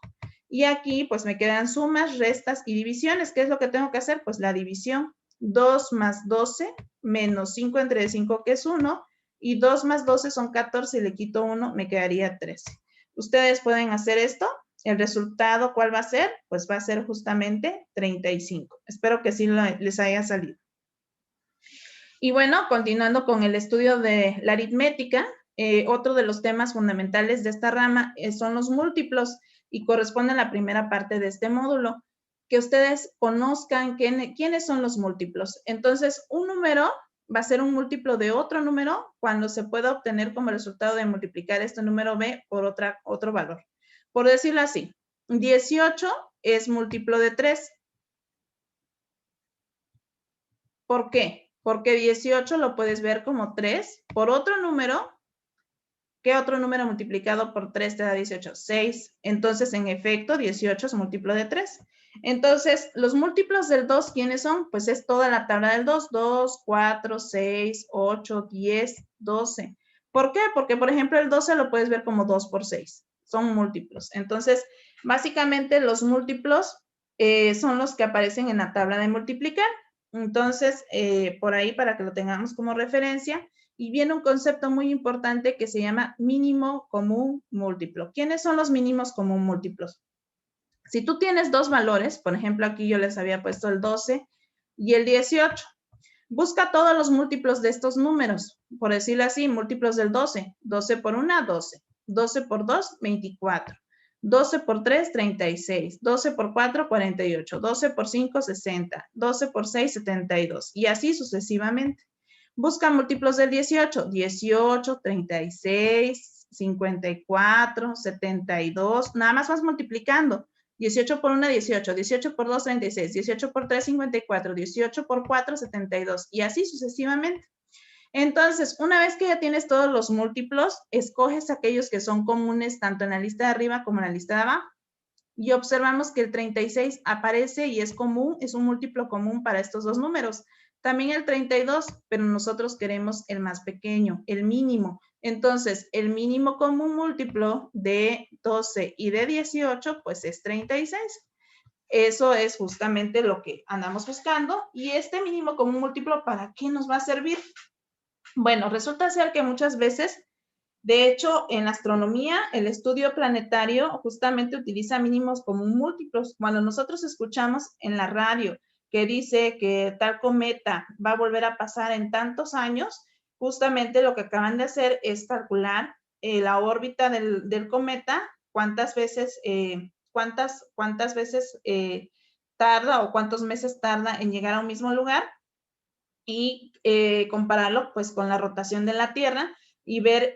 Y aquí pues me quedan sumas, restas y divisiones. ¿Qué es lo que tengo que hacer? Pues la división. 2 más 12 menos 5 entre 5, que es 1. Y 2 más 12 son 14, y le quito 1, me quedaría 13. Ustedes pueden hacer esto. El resultado, ¿cuál va a ser? Pues va a ser justamente 35. Espero que sí les haya salido. Y bueno, continuando con el estudio de la aritmética, otro de los temas fundamentales de esta rama son los múltiplos, y corresponde a la primera parte de este módulo, que ustedes conozcan quiénes son los múltiplos. Entonces, un número va a ser un múltiplo de otro número cuando se pueda obtener como resultado de multiplicar este número b por otro valor. Por decirlo así, 18 es múltiplo de 3. ¿Por qué? Porque 18 lo puedes ver como 3 por otro número. ¿Qué otro número multiplicado por 3 te da 18? 6. Entonces, en efecto, 18 es múltiplo de 3. Entonces, los múltiplos del 2, ¿quiénes son? Pues es toda la tabla del 2. 2, 4, 6, 8, 10, 12. ¿Por qué? Porque, por ejemplo, el 12 lo puedes ver como 2 por 6. Son múltiplos. Entonces, básicamente los múltiplos son los que aparecen en la tabla de multiplicar. Entonces, por ahí, para que lo tengamos como referencia. Y viene un concepto muy importante que se llama mínimo común múltiplo. ¿Quiénes son los mínimos común múltiplos? Si tú tienes dos valores, por ejemplo, aquí yo les había puesto el 12 y el 18. Busca todos los múltiplos de estos números, por decirlo así, múltiplos del 12. 12 por 1, 12. 12 por 2, 24. 12 por 3, 36. 12 por 4, 48. 12 por 5, 60. 12 por 6, 72. Y así sucesivamente. Busca múltiplos del 18. 18, 36, 54, 72. Nada más vas multiplicando. 18 por 1, 18. 18 por 2, 36. 18 por 3, 54. 18 por 4, 72. Y así sucesivamente. Entonces, una vez que ya tienes todos los múltiplos, escoges aquellos que son comunes tanto en la lista de arriba como en la lista de abajo. Y observamos que el 36 aparece y es común, es un múltiplo común para estos dos números. También el 32, pero nosotros queremos el más pequeño, el mínimo. Entonces, el mínimo común múltiplo de 12 y de 18, pues es 36. Eso es justamente lo que andamos buscando. Y este mínimo común múltiplo, ¿para qué nos va a servir? Bueno, resulta ser que muchas veces, de hecho, en astronomía, el estudio planetario justamente utiliza mínimos común múltiplos. Cuando nosotros escuchamos en la radio que dice que tal cometa va a volver a pasar en tantos años, justamente lo que acaban de hacer es calcular la órbita del cometa, cuántas veces tarda o cuántos meses tarda en llegar a un mismo lugar y compararlo pues con la rotación de la Tierra y ver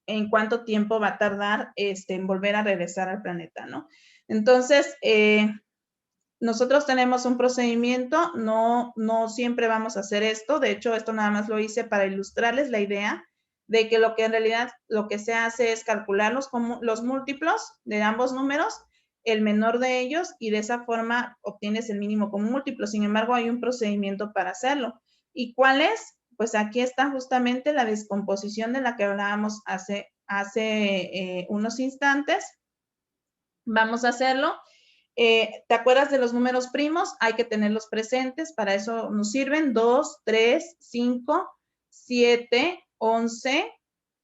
en cuánto tiempo va a tardar en volver a regresar al planeta, ¿no? Entonces, nosotros tenemos un procedimiento, no siempre vamos a hacer esto, de hecho, esto nada más lo hice para ilustrarles la idea de que lo que en realidad lo que se hace es calcular los múltiplos de ambos números, el menor de ellos, y de esa forma obtienes el mínimo común múltiplo. Sin embargo, hay un procedimiento para hacerlo. ¿Y cuál es? Pues aquí está justamente la descomposición de la que hablábamos hace unos instantes. Vamos a hacerlo. ¿Te acuerdas de los números primos? Hay que tenerlos presentes, para eso nos sirven 2, 3, 5, 7, 11,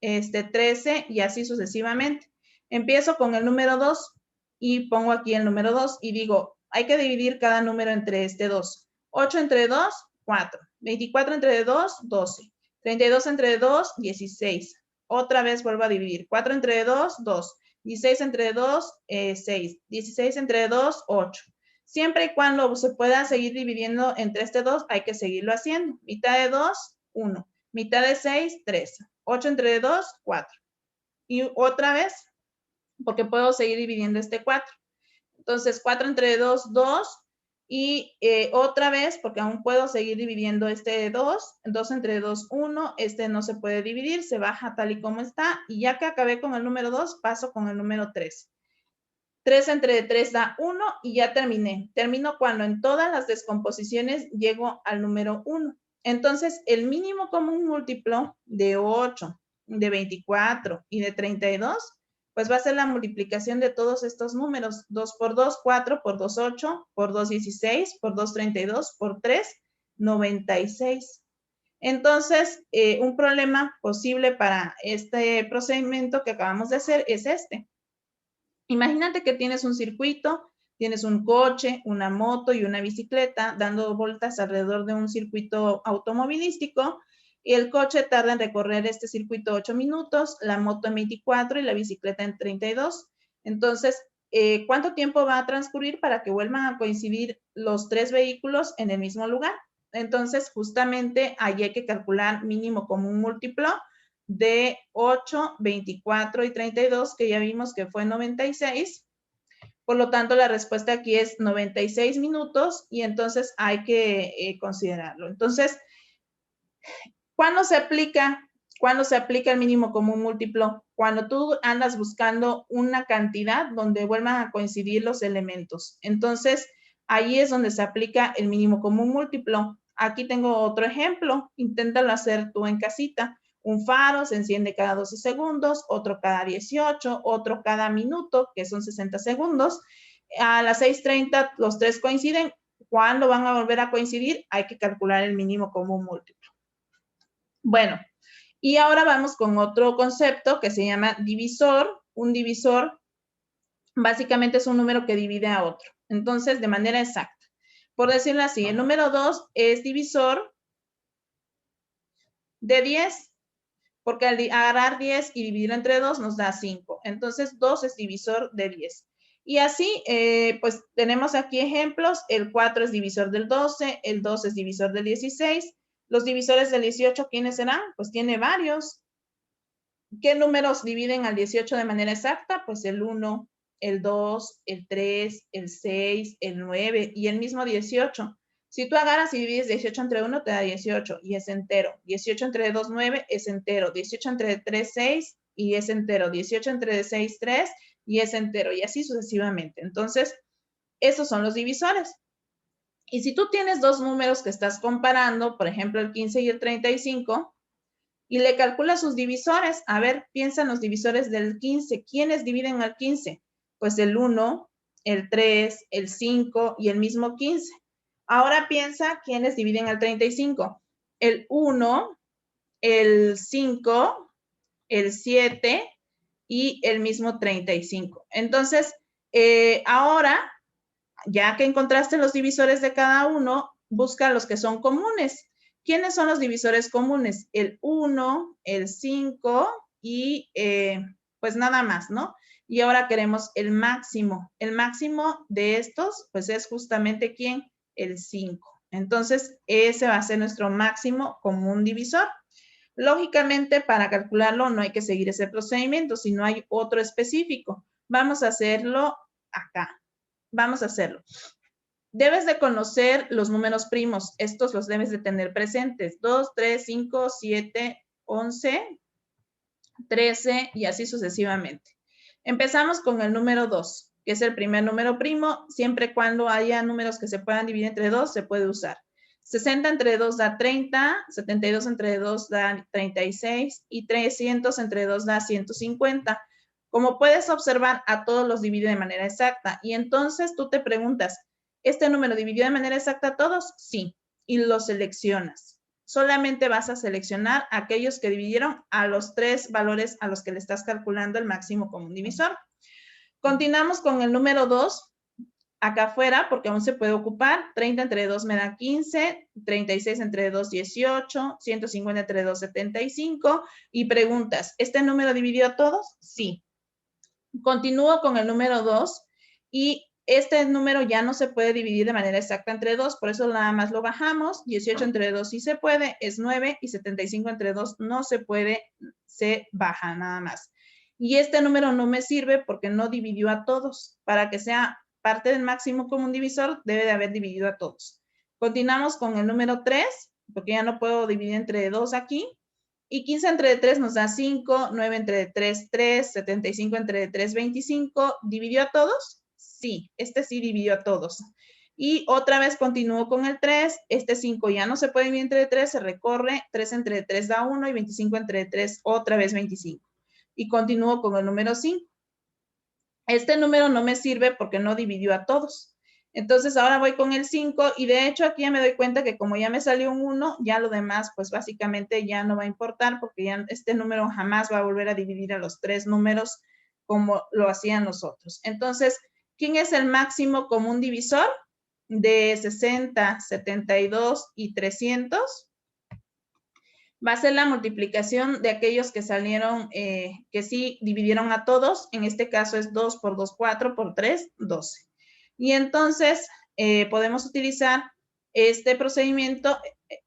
13 y así sucesivamente. Empiezo con el número 2 y pongo aquí el número 2 y digo, hay que dividir cada número entre 2. 8 entre 2, 4. 24 entre 2, 12. 32 entre 2, 16. Otra vez vuelvo a dividir. 4 entre 2, 2. 16 entre 2, 6. 16 entre 2, 8. Siempre y cuando se pueda seguir dividiendo entre 2, hay que seguirlo haciendo. Mitad de 2, 1. Mitad de 6, 3. 8 entre 2, 4. Y otra vez, porque puedo seguir dividiendo 4. Entonces, 4 entre 2, 2. Y otra vez, porque aún puedo seguir dividiendo 2. 2 entre 2, 1. No se puede dividir, se baja tal y como está. Y ya que acabé con el número 2, paso con el número 3. 3 entre 3 da 1 y ya terminé. Termino cuando en todas las descomposiciones llego al número 1. Entonces, el mínimo común múltiplo de 8, de 24 y de 32, pues va a ser la multiplicación de todos estos números. 2 por 2, 4, por 2, 8, por 2, 16, por 2, 32, por 3, 96. Entonces, un problema posible para este procedimiento que acabamos de hacer es este. Imagínate que tienes un circuito, tienes un coche, una moto y una bicicleta dando vueltas alrededor de un circuito automovilístico, y el coche tarda en recorrer este circuito 8 minutos, la moto en 24 y la bicicleta en 32. Entonces, ¿cuánto tiempo va a transcurrir para que vuelvan a coincidir los 3 vehículos en el mismo lugar? Entonces, justamente ahí hay que calcular mínimo común múltiplo de 8, 24 y 32, que ya vimos que fue 96. Por lo tanto, la respuesta aquí es 96 minutos y entonces hay que considerarlo. Entonces, ¿cuándo se aplica el mínimo común múltiplo? Cuando tú andas buscando una cantidad donde vuelvan a coincidir los elementos. Entonces, ahí es donde se aplica el mínimo común múltiplo. Aquí tengo otro ejemplo. Inténtalo hacer tú en casita. Un faro se enciende cada 12 segundos, otro cada 18, otro cada minuto, que son 60 segundos. A las 6:30 los tres coinciden. ¿Cuándo van a volver a coincidir? Hay que calcular el mínimo común múltiplo. Bueno, y ahora vamos con otro concepto que se llama divisor. Un divisor básicamente es un número que divide a otro. Entonces, de manera exacta. Por decirlo así, el número 2 es divisor de 10, porque al agarrar 10 y dividirlo entre 2 nos da 5. Entonces, 2 es divisor de 10. Y así, pues tenemos aquí ejemplos. El 4 es divisor del 12, el 2 es divisor del 16, Los divisores del 18, ¿quiénes serán? Pues tiene varios. ¿Qué números dividen al 18 de manera exacta? Pues el 1, el 2, el 3, el 6, el 9 y el mismo 18. Si tú agarras y divides 18 entre 1, te da 18 y es entero. 18 entre 2, 9 es entero. 18 entre 3, 6 y es entero. 18 entre 6, 3 y es entero. Y así sucesivamente. Entonces, esos son los divisores. Y si tú tienes dos números que estás comparando, por ejemplo, el 15 y el 35, y le calcula sus divisores. A ver, piensa en los divisores del 15. ¿Quiénes dividen al 15? Pues el 1, el 3, el 5 y el mismo 15. Ahora piensa quiénes dividen al 35. El 1, el 5, el 7 y el mismo 35. Entonces, ahora, ya que encontraste los divisores de cada uno, busca los que son comunes. ¿Quiénes son los divisores comunes? El 1, el 5 y pues nada más, ¿no? Y ahora queremos el máximo. El máximo de estos, pues es justamente ¿quién? El 5. Entonces, ese va a ser nuestro máximo común divisor. Lógicamente, para calcularlo no hay que seguir ese procedimiento, sino hay otro específico. Vamos a hacerlo acá. Vamos a hacerlo. Debes de conocer los números primos. Estos los debes de tener presentes. 2, 3, 5, 7, 11, 13 y así sucesivamente. Empezamos con el número 2, que es el primer número primo. Siempre y cuando haya números que se puedan dividir entre 2, se puede usar. 60 entre 2 da 30, 72 entre 2 da 36 y 300 entre 2 da 150. Como puedes observar, a todos los divide de manera exacta. Y entonces tú te preguntas, ¿este número dividió de manera exacta a todos? Sí. Y lo seleccionas. Solamente vas a seleccionar aquellos que dividieron a los tres valores a los que le estás calculando el máximo común divisor. Continuamos con el número 2. Acá afuera, porque aún se puede ocupar. 30 entre 2 me da 15, 36 entre 2, 18, 150 entre 2, 75. Y preguntas, ¿este número dividió a todos? Sí. Continúo con el número 2 y este número ya no se puede dividir de manera exacta entre 2, por eso nada más lo bajamos. 18 entre 2 sí se puede, es 9 y 75 entre 2 no se puede, se baja nada más. Y este número no me sirve porque no dividió a todos. Para que sea parte del máximo común divisor, debe de haber dividido a todos. Continuamos con el número 3, porque ya no puedo dividir entre 2 aquí. Y 15 entre 3 nos da 5, 9 entre 3, 3, 75 entre 3, 25. ¿Dividió a todos? Sí, este sí dividió a todos. Y otra vez continúo con el 3. Este 5 ya no se puede dividir entre 3, se recorre. 3 entre 3 da 1 y 25 entre 3 otra vez 25. Y continúo con el número 5. Este número no me sirve porque no dividió a todos. Entonces ahora voy con el 5 y de hecho aquí ya me doy cuenta que como ya me salió un 1, ya lo demás pues básicamente ya no va a importar porque ya este número jamás va a volver a dividir a los tres números como lo hacían nosotros. Entonces, ¿quién es el máximo común divisor? De 60, 72 y 300. Va a ser la multiplicación de aquellos que salieron, que sí dividieron a todos. En este caso es 2 por 2, 4, por 3, 12. Y entonces podemos utilizar este procedimiento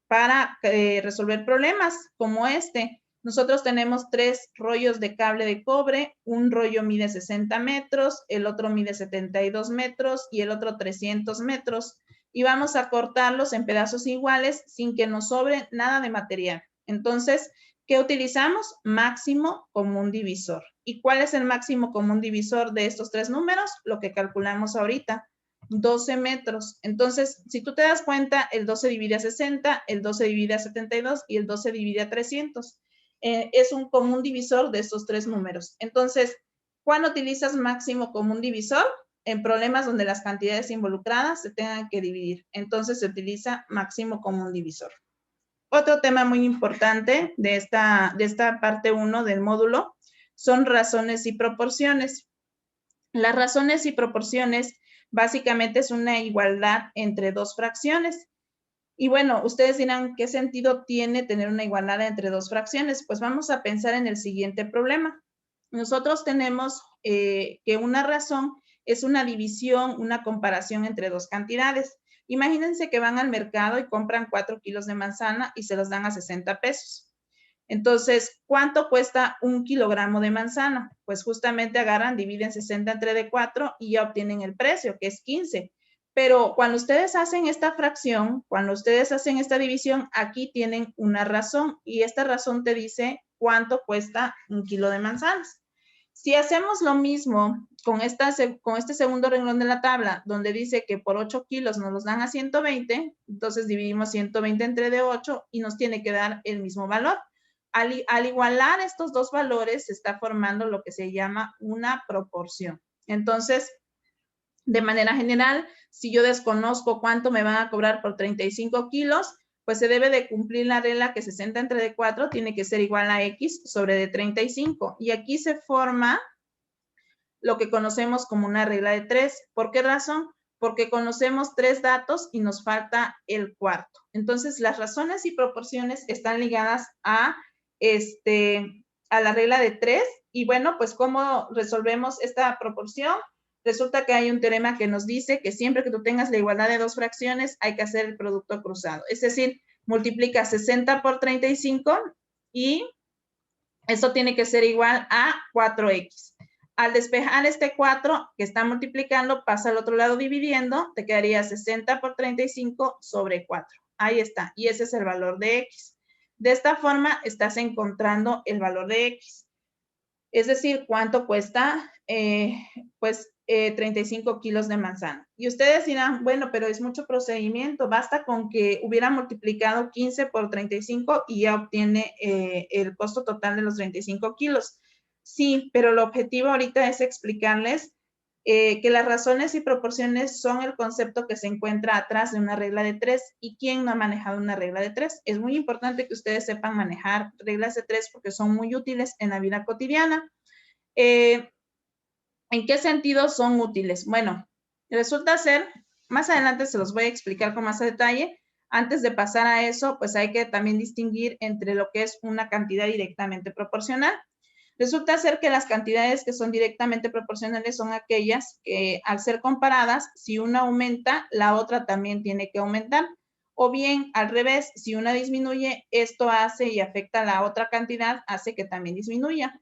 para resolver problemas como este. Nosotros tenemos 3 rollos de cable de cobre. Un rollo mide 60 metros, el otro mide 72 metros y el otro 300 metros. Y vamos a cortarlos en pedazos iguales sin que nos sobre nada de material. Entonces, ¿qué utilizamos? Máximo común divisor. ¿Y cuál es el máximo común divisor de estos tres números? Lo que calculamos ahorita, 12 metros. Entonces, si tú te das cuenta, el 12 divide a 60, el 12 divide a 72 y el 12 divide a 300. Es un común divisor de estos tres números. Entonces, ¿cuándo utilizas máximo común divisor? En problemas donde las cantidades involucradas se tengan que dividir. Entonces, se utiliza máximo común divisor. Otro tema muy importante de esta parte 1 del módulo son razones y proporciones. Las razones y proporciones básicamente es una igualdad entre dos fracciones. Y bueno, ustedes dirán, ¿qué sentido tiene tener una igualdad entre dos fracciones? Pues vamos a pensar en el siguiente problema. Nosotros tenemos que una razón es una división, una comparación entre dos cantidades. Imagínense que van al mercado y compran 4 kilos de manzana y se los dan a 60 pesos. Entonces, ¿cuánto cuesta 1 kilogramo de manzana? Pues justamente agarran, dividen 60 entre de 4 y ya obtienen el precio, que es 15. Pero cuando ustedes hacen esta fracción, cuando ustedes hacen esta división, aquí tienen una razón y esta razón te dice cuánto cuesta 1 kilo de manzanas. Si hacemos lo mismo con este segundo renglón de la tabla, donde dice que por 8 kilos nos los dan a 120, entonces dividimos 120 entre de 8 y nos tiene que dar el mismo valor. Al igualar estos dos valores, se está formando lo que se llama una proporción. Entonces, de manera general, si yo desconozco cuánto me van a cobrar por 35 kilos, pues se debe de cumplir la regla que 60 entre de 4 tiene que ser igual a X sobre de 35. Y aquí se forma lo que conocemos como una regla de 3. ¿Por qué razón? Porque conocemos 3 datos y nos falta el cuarto. Entonces, las razones y proporciones están ligadas a la regla de 3. Y bueno, pues, ¿cómo resolvemos esta proporción? Resulta que hay un teorema que nos dice que siempre que tú tengas la igualdad de dos fracciones, hay que hacer el producto cruzado. Es decir, multiplica 60 por 35 y esto tiene que ser igual a 4x. Al despejar este 4 que está multiplicando, pasa al otro lado dividiendo, te quedaría 60 por 35 sobre 4. Ahí está, y ese es el valor de x. De esta forma, estás encontrando el valor de x. Es decir, ¿cuánto cuesta? 35 kilos de manzana. Y ustedes dirán, bueno, pero es mucho procedimiento, basta con que hubiera multiplicado 15 por 35 y ya obtiene el costo total de los 35 kilos. Sí, pero el objetivo ahorita es explicarles que las razones y proporciones son el concepto que se encuentra atrás de una regla de 3. ¿Y quién no ha manejado una regla de 3? Es muy importante que ustedes sepan manejar reglas de 3 porque son muy útiles en la vida cotidiana. ¿En qué sentido son útiles? Bueno, resulta ser, más adelante se los voy a explicar con más detalle. Antes de pasar a eso, pues hay que también distinguir entre lo que es una cantidad directamente proporcional. Resulta ser que las cantidades que son directamente proporcionales son aquellas que al ser comparadas, si una aumenta, la otra también tiene que aumentar. O bien, al revés, si una disminuye, esto hace y afecta a la otra cantidad, hace que también disminuya.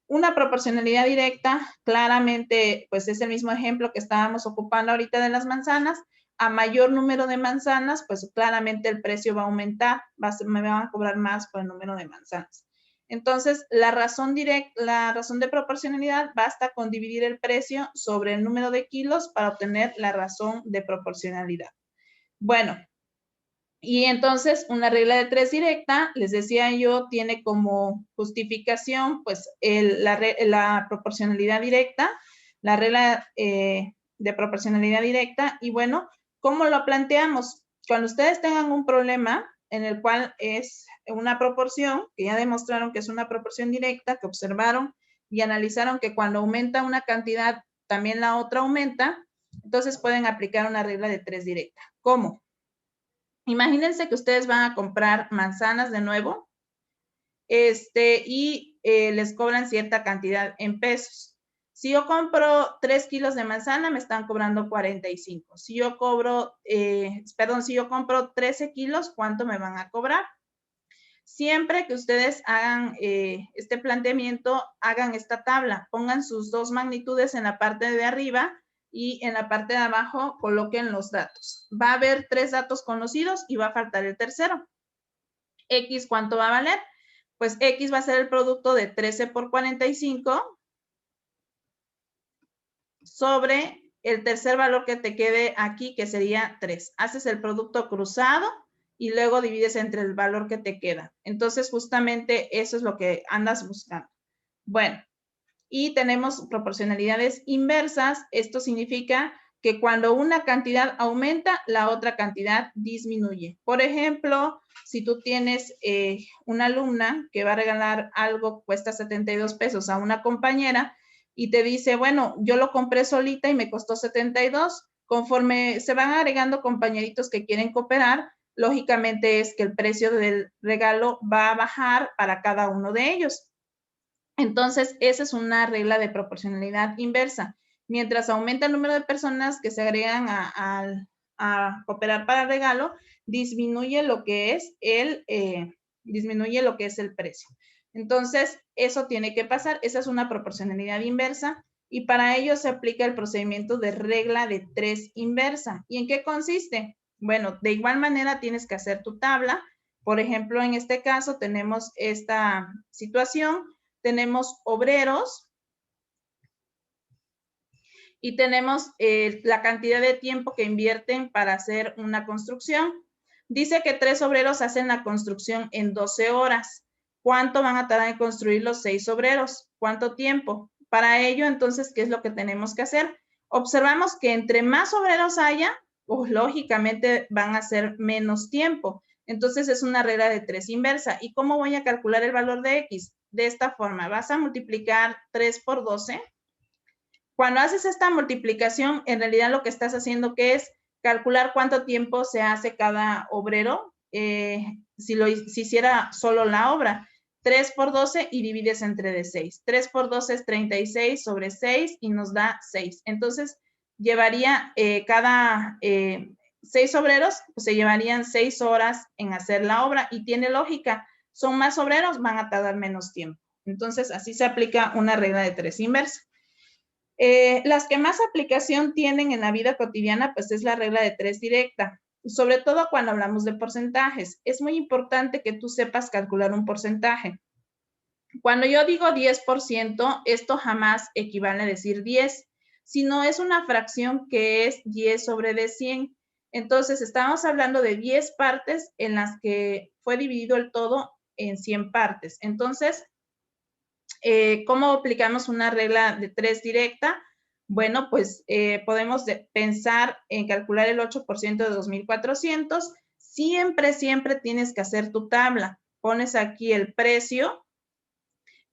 Una proporcionalidad directa, claramente, pues es el mismo ejemplo que estábamos ocupando ahorita de las manzanas. A mayor número de manzanas, pues claramente el precio va a aumentar, me van a cobrar más por el número de manzanas. Entonces, la razón de proporcionalidad basta con dividir el precio sobre el número de kilos para obtener la razón de proporcionalidad. Bueno, y entonces una regla de 3 directa, les decía yo, tiene como justificación pues la proporcionalidad directa, la regla de proporcionalidad directa. Y bueno, ¿cómo lo planteamos? Cuando ustedes tengan un problema en el cual es una proporción, que ya demostraron que es una proporción directa, que observaron y analizaron que cuando aumenta una cantidad, también la otra aumenta, entonces pueden aplicar una regla de 3 directa. ¿Cómo? Imagínense que ustedes van a comprar manzanas de nuevo y les cobran cierta cantidad en pesos. Si yo compro 3 kilos de manzana, me están cobrando 45. Si yo compro 13 kilos, ¿cuánto me van a cobrar? Siempre que ustedes hagan este planteamiento, hagan esta tabla, pongan sus dos magnitudes en la parte de arriba y en la parte de abajo coloquen los datos. Va a haber 3 datos conocidos y va a faltar el tercero. X, ¿cuánto va a valer? Pues X va a ser el producto de 13 por 45 sobre el tercer valor que te quede aquí, que sería 3. Haces el producto cruzado y luego divides entre el valor que te queda. Entonces, justamente eso es lo que andas buscando. Bueno, y tenemos proporcionalidades inversas. Esto significa que cuando una cantidad aumenta, la otra cantidad disminuye. Por ejemplo, si tú tienes una alumna que va a regalar algo que cuesta 72 pesos a una compañera y te dice, bueno, yo lo compré solita y me costó 72, conforme se van agregando compañeritos que quieren cooperar, lógicamente es que el precio del regalo va a bajar para cada uno de ellos. Entonces, esa es una regla de proporcionalidad inversa. Mientras aumenta el número de personas que se agregan a a cooperar para regalo, disminuye lo que es el precio. Entonces, eso tiene que pasar. Esa es una proporcionalidad inversa y para ello se aplica el procedimiento de regla de 3 inversa. ¿Y en qué consiste? Bueno, de igual manera tienes que hacer tu tabla. Por ejemplo, en este caso tenemos esta situación. Tenemos obreros y tenemos la cantidad de tiempo que invierten para hacer una construcción. Dice que 3 obreros hacen la construcción en 12 horas. ¿Cuánto van a tardar en construir los 6 obreros? ¿Cuánto tiempo? Para ello, entonces, ¿qué es lo que tenemos que hacer? Observamos que entre más obreros haya, pues lógicamente van a ser menos tiempo. Entonces, es una regla de 3 inversa. ¿Y cómo voy a calcular el valor de X? De esta forma, vas a multiplicar 3 por 12. Cuando haces esta multiplicación, en realidad lo que estás haciendo que es calcular cuánto tiempo se hace cada obrero, si hiciera solo la obra. 3 por 12 y divides entre de 6. 3 por 12 es 36 sobre 6 y nos da 6. Entonces, llevaría cada 6 obreros, pues se llevarían 6 horas en hacer la obra y tiene lógica. Son más obreros, van a tardar menos tiempo. Entonces, así se aplica una regla de 3 inversa. Las que más aplicación tienen en la vida cotidiana, pues es la regla de 3 directa, sobre todo cuando hablamos de porcentajes. Es muy importante que tú sepas calcular un porcentaje. Cuando yo digo 10%, esto jamás equivale a decir 10, sino es una fracción que es 10 sobre de 100. Entonces, estamos hablando de 10 partes en las que fue dividido el todo en 100 partes. Entonces, ¿cómo aplicamos una regla de 3 directa? Bueno, pues podemos pensar en calcular el 8% de 2,400. Siempre, siempre tienes que hacer tu tabla. Pones aquí el precio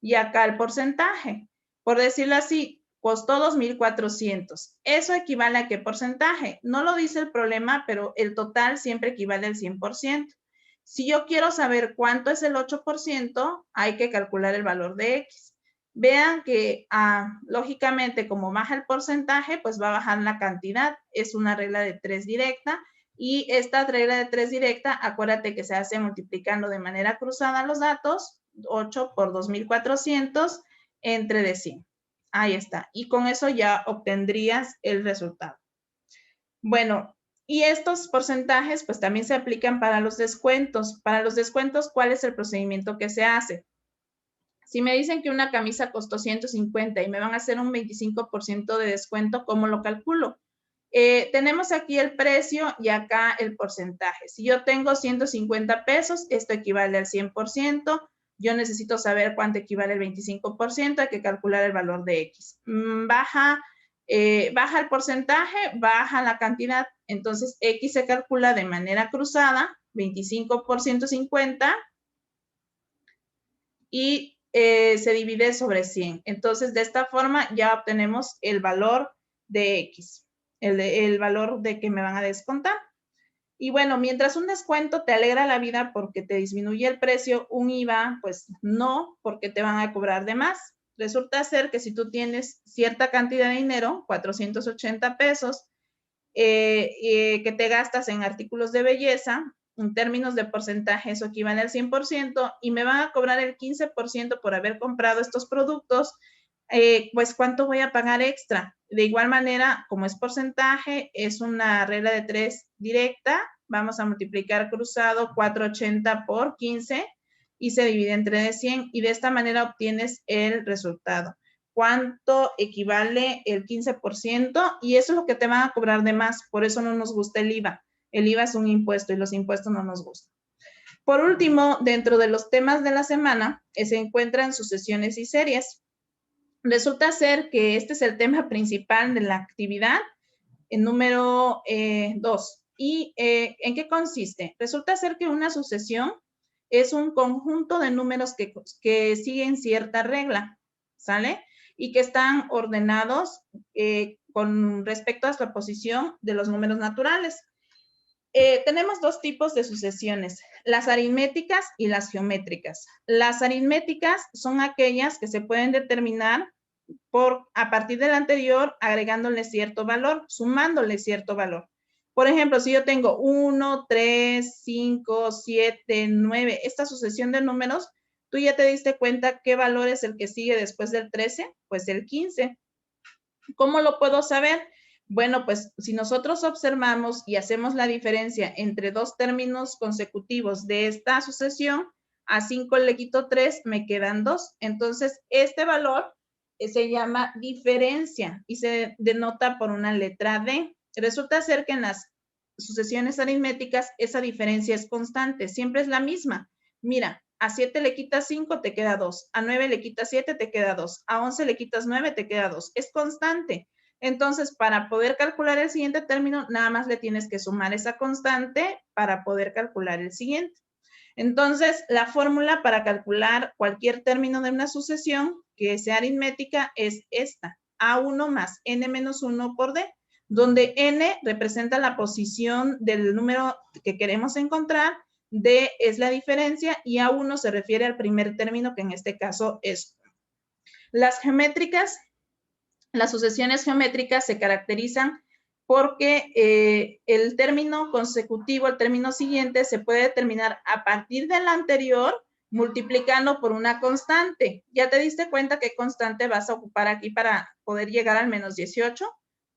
y acá el porcentaje. Por decirlo así, costó 2,400. ¿Eso equivale a qué porcentaje? No lo dice el problema, pero el total siempre equivale al 100%. Si yo quiero saber cuánto es el 8%, hay que calcular el valor de X. Vean que, lógicamente, como baja el porcentaje, pues va a bajar la cantidad. Es una regla de 3 directa. Y esta regla de 3 directa, acuérdate que se hace multiplicando de manera cruzada los datos, 8 por 2,400 entre de 100. Ahí está. Y con eso ya obtendrías el resultado. Bueno, y estos porcentajes pues también se aplican para los descuentos. Para los descuentos, ¿cuál es el procedimiento que se hace? Si me dicen que una camisa costó 150 y me van a hacer un 25% de descuento, ¿cómo lo calculo? Tenemos aquí el precio y acá el porcentaje. Si yo tengo 150 pesos, esto equivale al 100%. Yo necesito saber cuánto equivale el 25%, hay que calcular el valor de X. Baja el porcentaje, baja la cantidad. Entonces, X se calcula de manera cruzada, 25 por 150 y se divide sobre 100. Entonces, de esta forma ya obtenemos el valor de X, el valor de que me van a descontar. Y bueno, mientras un descuento te alegra la vida porque te disminuye el precio, un IVA, pues no, porque te van a cobrar de más. Resulta ser que si tú tienes cierta cantidad de dinero, 480 pesos, que te gastas en artículos de belleza, en términos de porcentaje eso equivale al 100% y me van a cobrar el 15% por haber comprado estos productos, pues ¿cuánto voy a pagar extra? De igual manera, como es porcentaje, es una regla de 3 directa, vamos a multiplicar cruzado 480 por 15 y se divide entre de 100 y de esta manera obtienes el resultado. ¿Cuánto equivale el 15%? Y eso es lo que te van a cobrar de más, por eso no nos gusta el IVA. El IVA es un impuesto y los impuestos no nos gustan. Por último, dentro de los temas de la semana, se encuentran sucesiones y series. Resulta ser que este es el tema principal de la actividad, el número 2. ¿Y en qué consiste? Resulta ser que una sucesión es un conjunto de números que siguen cierta regla, ¿sale? Y que están ordenados con respecto a la posición de los números naturales. Tenemos dos tipos de sucesiones, las aritméticas y las geométricas. Las aritméticas son aquellas que se pueden determinar a partir del anterior agregándole cierto valor, sumándole cierto valor. Por ejemplo, si yo tengo 1, 3, 5, 7, 9, esta sucesión de números, tú ya te diste cuenta qué valor es el que sigue después del 13, pues el 15. ¿Cómo lo puedo saber? Bueno, pues si nosotros observamos y hacemos la diferencia entre dos términos consecutivos de esta sucesión, a 5 le quito 3, me quedan 2. Entonces, este valor se llama diferencia y se denota por una letra D. Resulta ser que en las sucesiones aritméticas esa diferencia es constante, siempre es la misma. Mira, a 7 le quitas 5, te queda 2. A 9 le quitas 7, te queda 2. A 11 le quitas 9, te queda 2. Es constante. Entonces, para poder calcular el siguiente término, nada más le tienes que sumar esa constante para poder calcular el siguiente. Entonces, la fórmula para calcular cualquier término de una sucesión que sea aritmética es esta. A1 más n menos 1 por d, donde n representa la posición del número que queremos encontrar, d es la diferencia y A1 se refiere al primer término, que en este caso es 1. Las geométricas, las sucesiones geométricas se caracterizan porque el término consecutivo, el término siguiente, se puede determinar a partir del anterior multiplicando por una constante. ¿Ya te diste cuenta qué constante vas a ocupar aquí para poder llegar al menos 18?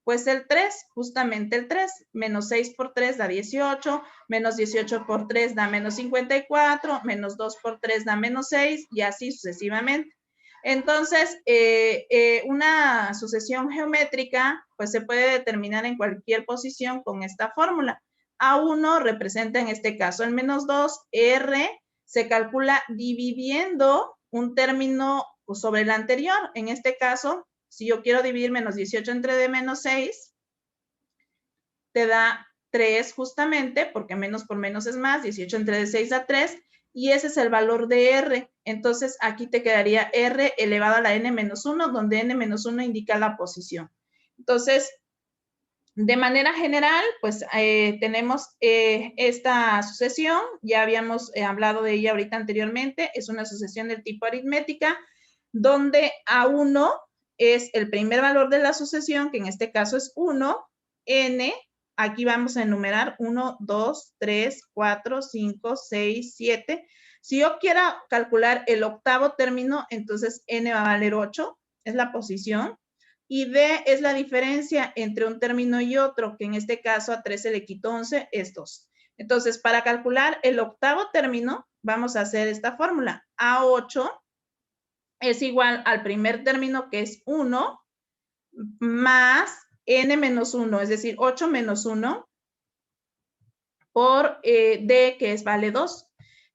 Pues el 3, justamente el 3, menos 6 por 3 da 18, menos 18 por 3 da menos 54, menos 2 por 3 da menos 6 y así sucesivamente. Entonces, una sucesión geométrica pues se puede determinar en cualquier posición con esta fórmula. A1 representa en este caso el menos 2, R se calcula dividiendo un término sobre el anterior. En este caso, si yo quiero dividir menos 18 entre D menos 6, te da 3 justamente, porque menos por menos es más, 18 entre D 6 da 3, y ese es el valor de R. Entonces, aquí te quedaría R elevado a la n menos 1, donde n menos 1 indica la posición. Entonces, de manera general, pues tenemos esta sucesión, ya habíamos hablado de ella ahorita anteriormente, es una sucesión del tipo aritmética, donde A1 es el primer valor de la sucesión, que en este caso es 1, n, aquí vamos a enumerar 1, 2, 3, 4, 5, 6, 7. Si yo quiero calcular el octavo término, entonces n va a valer 8, es la posición. Y D es la diferencia entre un término y otro, que en este caso a 13 le quito 11, es 2. Entonces, para calcular el octavo término, vamos a hacer esta fórmula. A8 es igual al primer término, que es 1, más n menos 1, es decir, 8 menos 1, por D, que es vale 2.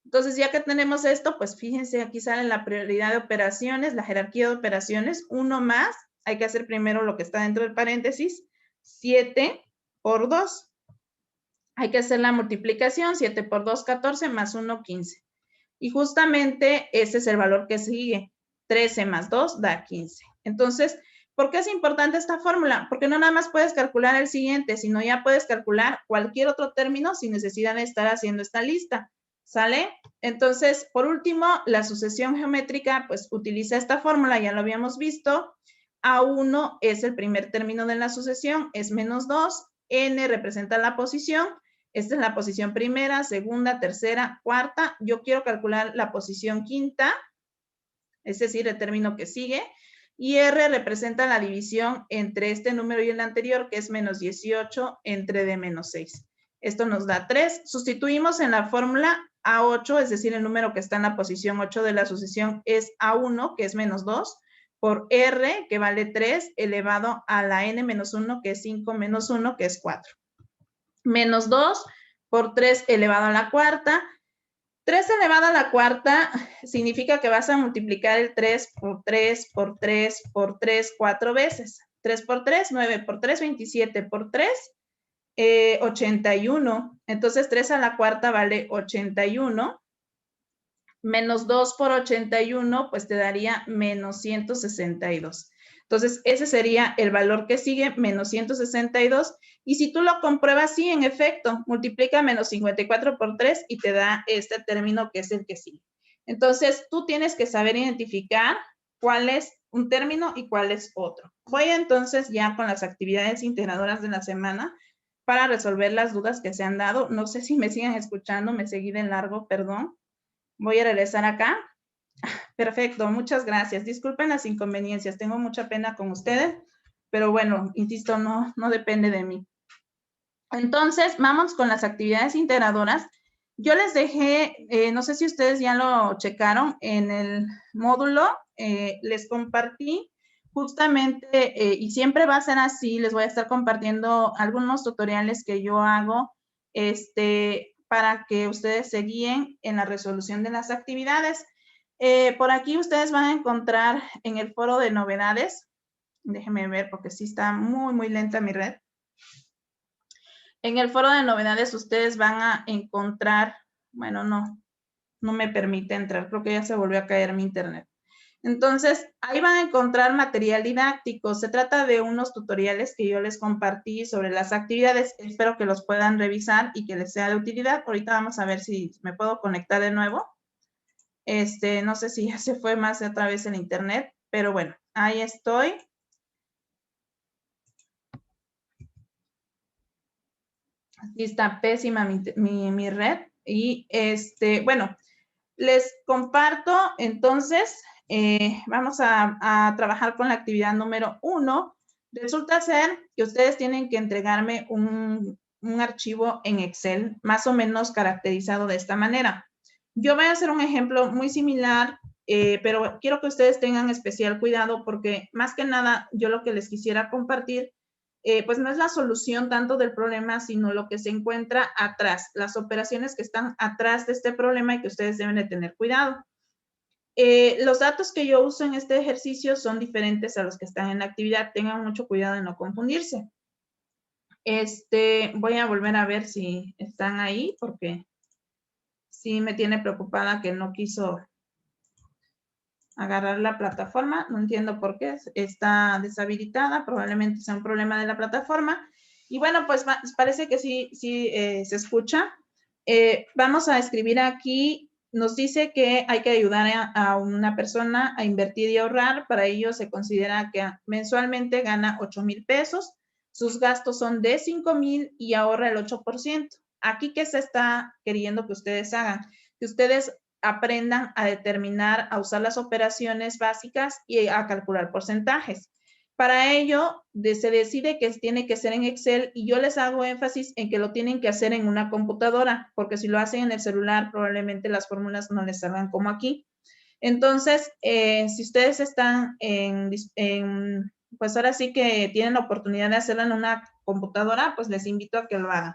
Entonces, ya que tenemos esto, pues fíjense, aquí sale la prioridad de operaciones, la jerarquía de operaciones, 1 más, hay que hacer primero lo que está dentro del paréntesis, 7 por 2. Hay que hacer la multiplicación, 7 por 2, 14, más 1, 15. Y justamente ese es el valor que sigue, 13 más 2 da 15. Entonces, ¿por qué es importante esta fórmula? Porque no nada más puedes calcular el siguiente, sino ya puedes calcular cualquier otro término sin necesidad de estar haciendo esta lista. ¿Sale? Entonces, por último, la sucesión geométrica, pues utiliza esta fórmula, ya lo habíamos visto. A1 es el primer término de la sucesión, es menos 2. N representa la posición. Esta es la posición primera, segunda, tercera, cuarta. Yo quiero calcular la posición quinta, es decir, el término que sigue. Y R representa la división entre este número y el anterior, que es menos 18 entre D menos 6. Esto nos da 3. Sustituimos en la fórmula A8, es decir, el número que está en la posición 8 de la sucesión es A1, que es menos 2, por R, que vale 3, elevado a la n menos 1, que es 5 menos 1, que es 4. Menos 2 por 3 elevado a la cuarta. 3 elevado a la cuarta significa que vas a multiplicar el 3 por 3 por 3 por 3 4 veces. 3 por 3, 9 por 3, 27 por 3, 81. Entonces 3 a la cuarta vale 81. Menos 2 por 81, pues te daría menos 162. Entonces, ese sería el valor que sigue, menos 162. Y si tú lo compruebas, sí, en efecto, multiplica menos 54 por 3 y te da este término que es el que sigue. Entonces, tú tienes que saber identificar cuál es un término y cuál es otro. Voy entonces ya con las actividades integradoras de la semana. para resolver las dudas que se han dado. No sé si me siguen escuchando, me seguí de largo, perdón. Voy a regresar acá. Perfecto, muchas gracias. Disculpen las inconveniencias, tengo mucha pena con ustedes, pero bueno, insisto, no depende de mí. Entonces, vamos con las actividades integradoras. Yo les dejé, no sé si ustedes ya lo checaron, en el módulo les compartí justamente, y siempre va a ser así, les voy a estar compartiendo algunos tutoriales que yo hago para que ustedes se guíen en la resolución de las actividades. Por aquí ustedes van a encontrar en el foro de novedades, déjenme ver porque sí está muy lenta mi red. En el foro de novedades ustedes van a encontrar, bueno, no me permite entrar, creo que ya se volvió a caer mi internet. Entonces, ahí van a encontrar material didáctico. Se trata de unos tutoriales que yo les compartí sobre las actividades. Espero que los puedan revisar y que les sea de utilidad. Ahorita vamos a ver si me puedo conectar de nuevo. No sé si ya se fue más de otra vez el internet, pero bueno, ahí estoy. Aquí está pésima mi red. Y bueno, les comparto, entonces, vamos a trabajar con la actividad número 1. Resulta ser que ustedes tienen que entregarme un archivo en Excel más o menos caracterizado de esta manera. Yo voy a hacer un ejemplo muy similar, pero quiero que ustedes tengan especial cuidado porque más que nada yo lo que les quisiera compartir pues no es la solución tanto del problema, sino lo que se encuentra atrás, las operaciones que están atrás de este problema y que ustedes deben de tener cuidado. Los datos que yo uso en este ejercicio son diferentes a los que están en la actividad. Tengan mucho cuidado en no confundirse. Voy a volver a ver si están ahí porque sí me tiene preocupada que no quiso agarrar la plataforma, no entiendo por qué, está deshabilitada, probablemente sea un problema de la plataforma. Y bueno, pues parece que sí se escucha. Vamos a escribir aquí, nos dice que hay que ayudar a una persona a invertir y ahorrar, para ello se considera que mensualmente gana 8,000 pesos, sus gastos son de 5,000 y ahorra el 8%. Aquí, ¿qué se está queriendo que ustedes hagan? Que ustedes aprendan a determinar, a usar las operaciones básicas y a calcular porcentajes. Para ello, se decide que tiene que ser en Excel y yo les hago énfasis en que lo tienen que hacer en una computadora, porque si lo hacen en el celular, probablemente las fórmulas no les salgan como aquí. Entonces, si ustedes están pues ahora sí que tienen la oportunidad de hacerlo en una computadora, pues les invito a que lo hagan.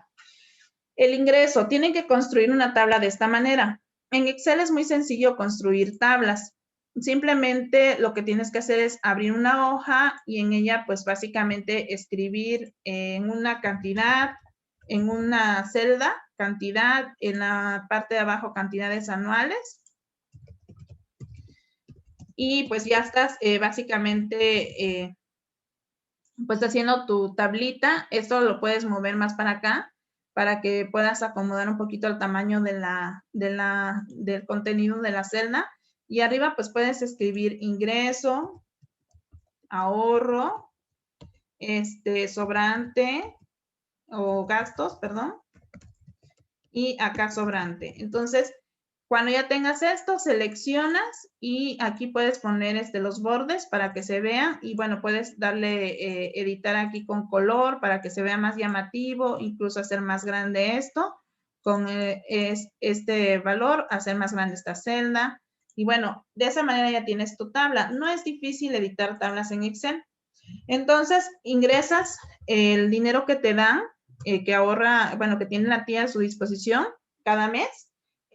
El ingreso, tienen que construir una tabla de esta manera. En Excel es muy sencillo construir tablas. Simplemente lo que tienes que hacer es abrir una hoja y en ella, pues básicamente escribir en una cantidad, en una celda, cantidad, en la parte de abajo, cantidades anuales. Y pues ya estás básicamente pues haciendo tu tablita. Esto lo puedes mover más para acá para que puedas acomodar un poquito el tamaño del contenido de la celda. Y arriba pues puedes escribir ingreso, ahorro, sobrante o gastos, perdón. Y acá sobrante. Entonces, cuando ya tengas esto, seleccionas y aquí puedes poner los bordes para que se vean y bueno, puedes darle editar aquí con color para que se vea más llamativo, incluso hacer más grande esto con este valor, hacer más grande esta celda y bueno, de esa manera ya tienes tu tabla. No es difícil editar tablas en Excel. Entonces, ingresas el dinero que te dan, que ahorra, bueno, que tiene la tía a su disposición cada mes.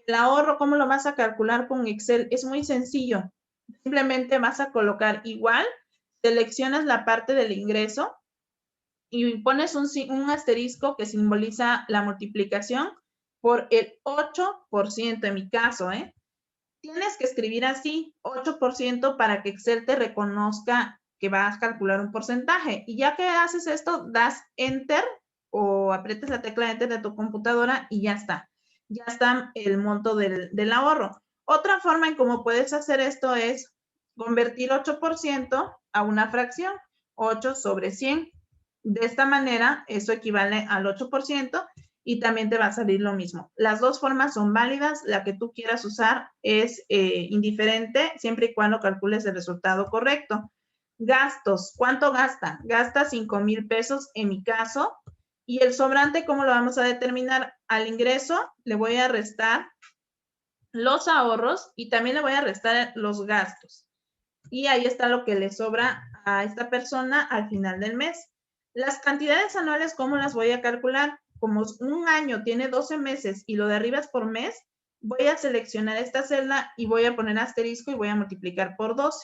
El ahorro, ¿cómo lo vas a calcular con Excel? Es muy sencillo. Simplemente vas a colocar igual, seleccionas la parte del ingreso y pones un asterisco que simboliza la multiplicación por el 8%, en mi caso, ¿eh? Tienes que escribir así, 8% para que Excel te reconozca que vas a calcular un porcentaje. Y ya que haces esto, das Enter o aprietas la tecla Enter de tu computadora y ya está. Ya está el monto del ahorro. Otra forma en cómo puedes hacer esto es convertir 8% a una fracción, 8 sobre 100. De esta manera, eso equivale al 8% y también te va a salir lo mismo. Las dos formas son válidas, la que tú quieras usar es indiferente, siempre y cuando calcules el resultado correcto. Gastos, ¿cuánto gasta? Gasta 5,000 pesos en mi caso. Y el sobrante, ¿cómo lo vamos a determinar? Al ingreso le voy a restar los ahorros y también le voy a restar los gastos. Y ahí está lo que le sobra a esta persona al final del mes. Las cantidades anuales, ¿cómo las voy a calcular? Como un año tiene 12 meses y lo de arriba es por mes, voy a seleccionar esta celda y voy a poner asterisco y voy a multiplicar por 12.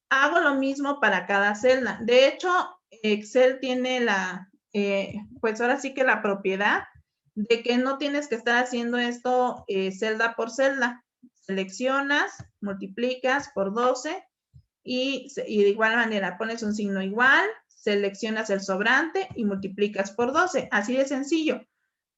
Hago lo mismo para cada celda. De hecho, Excel tiene pues ahora sí que la propiedad de que no tienes que estar haciendo esto celda por celda. Seleccionas, multiplicas por 12 y de igual manera pones un signo igual, seleccionas el sobrante y multiplicas por 12. Así de sencillo.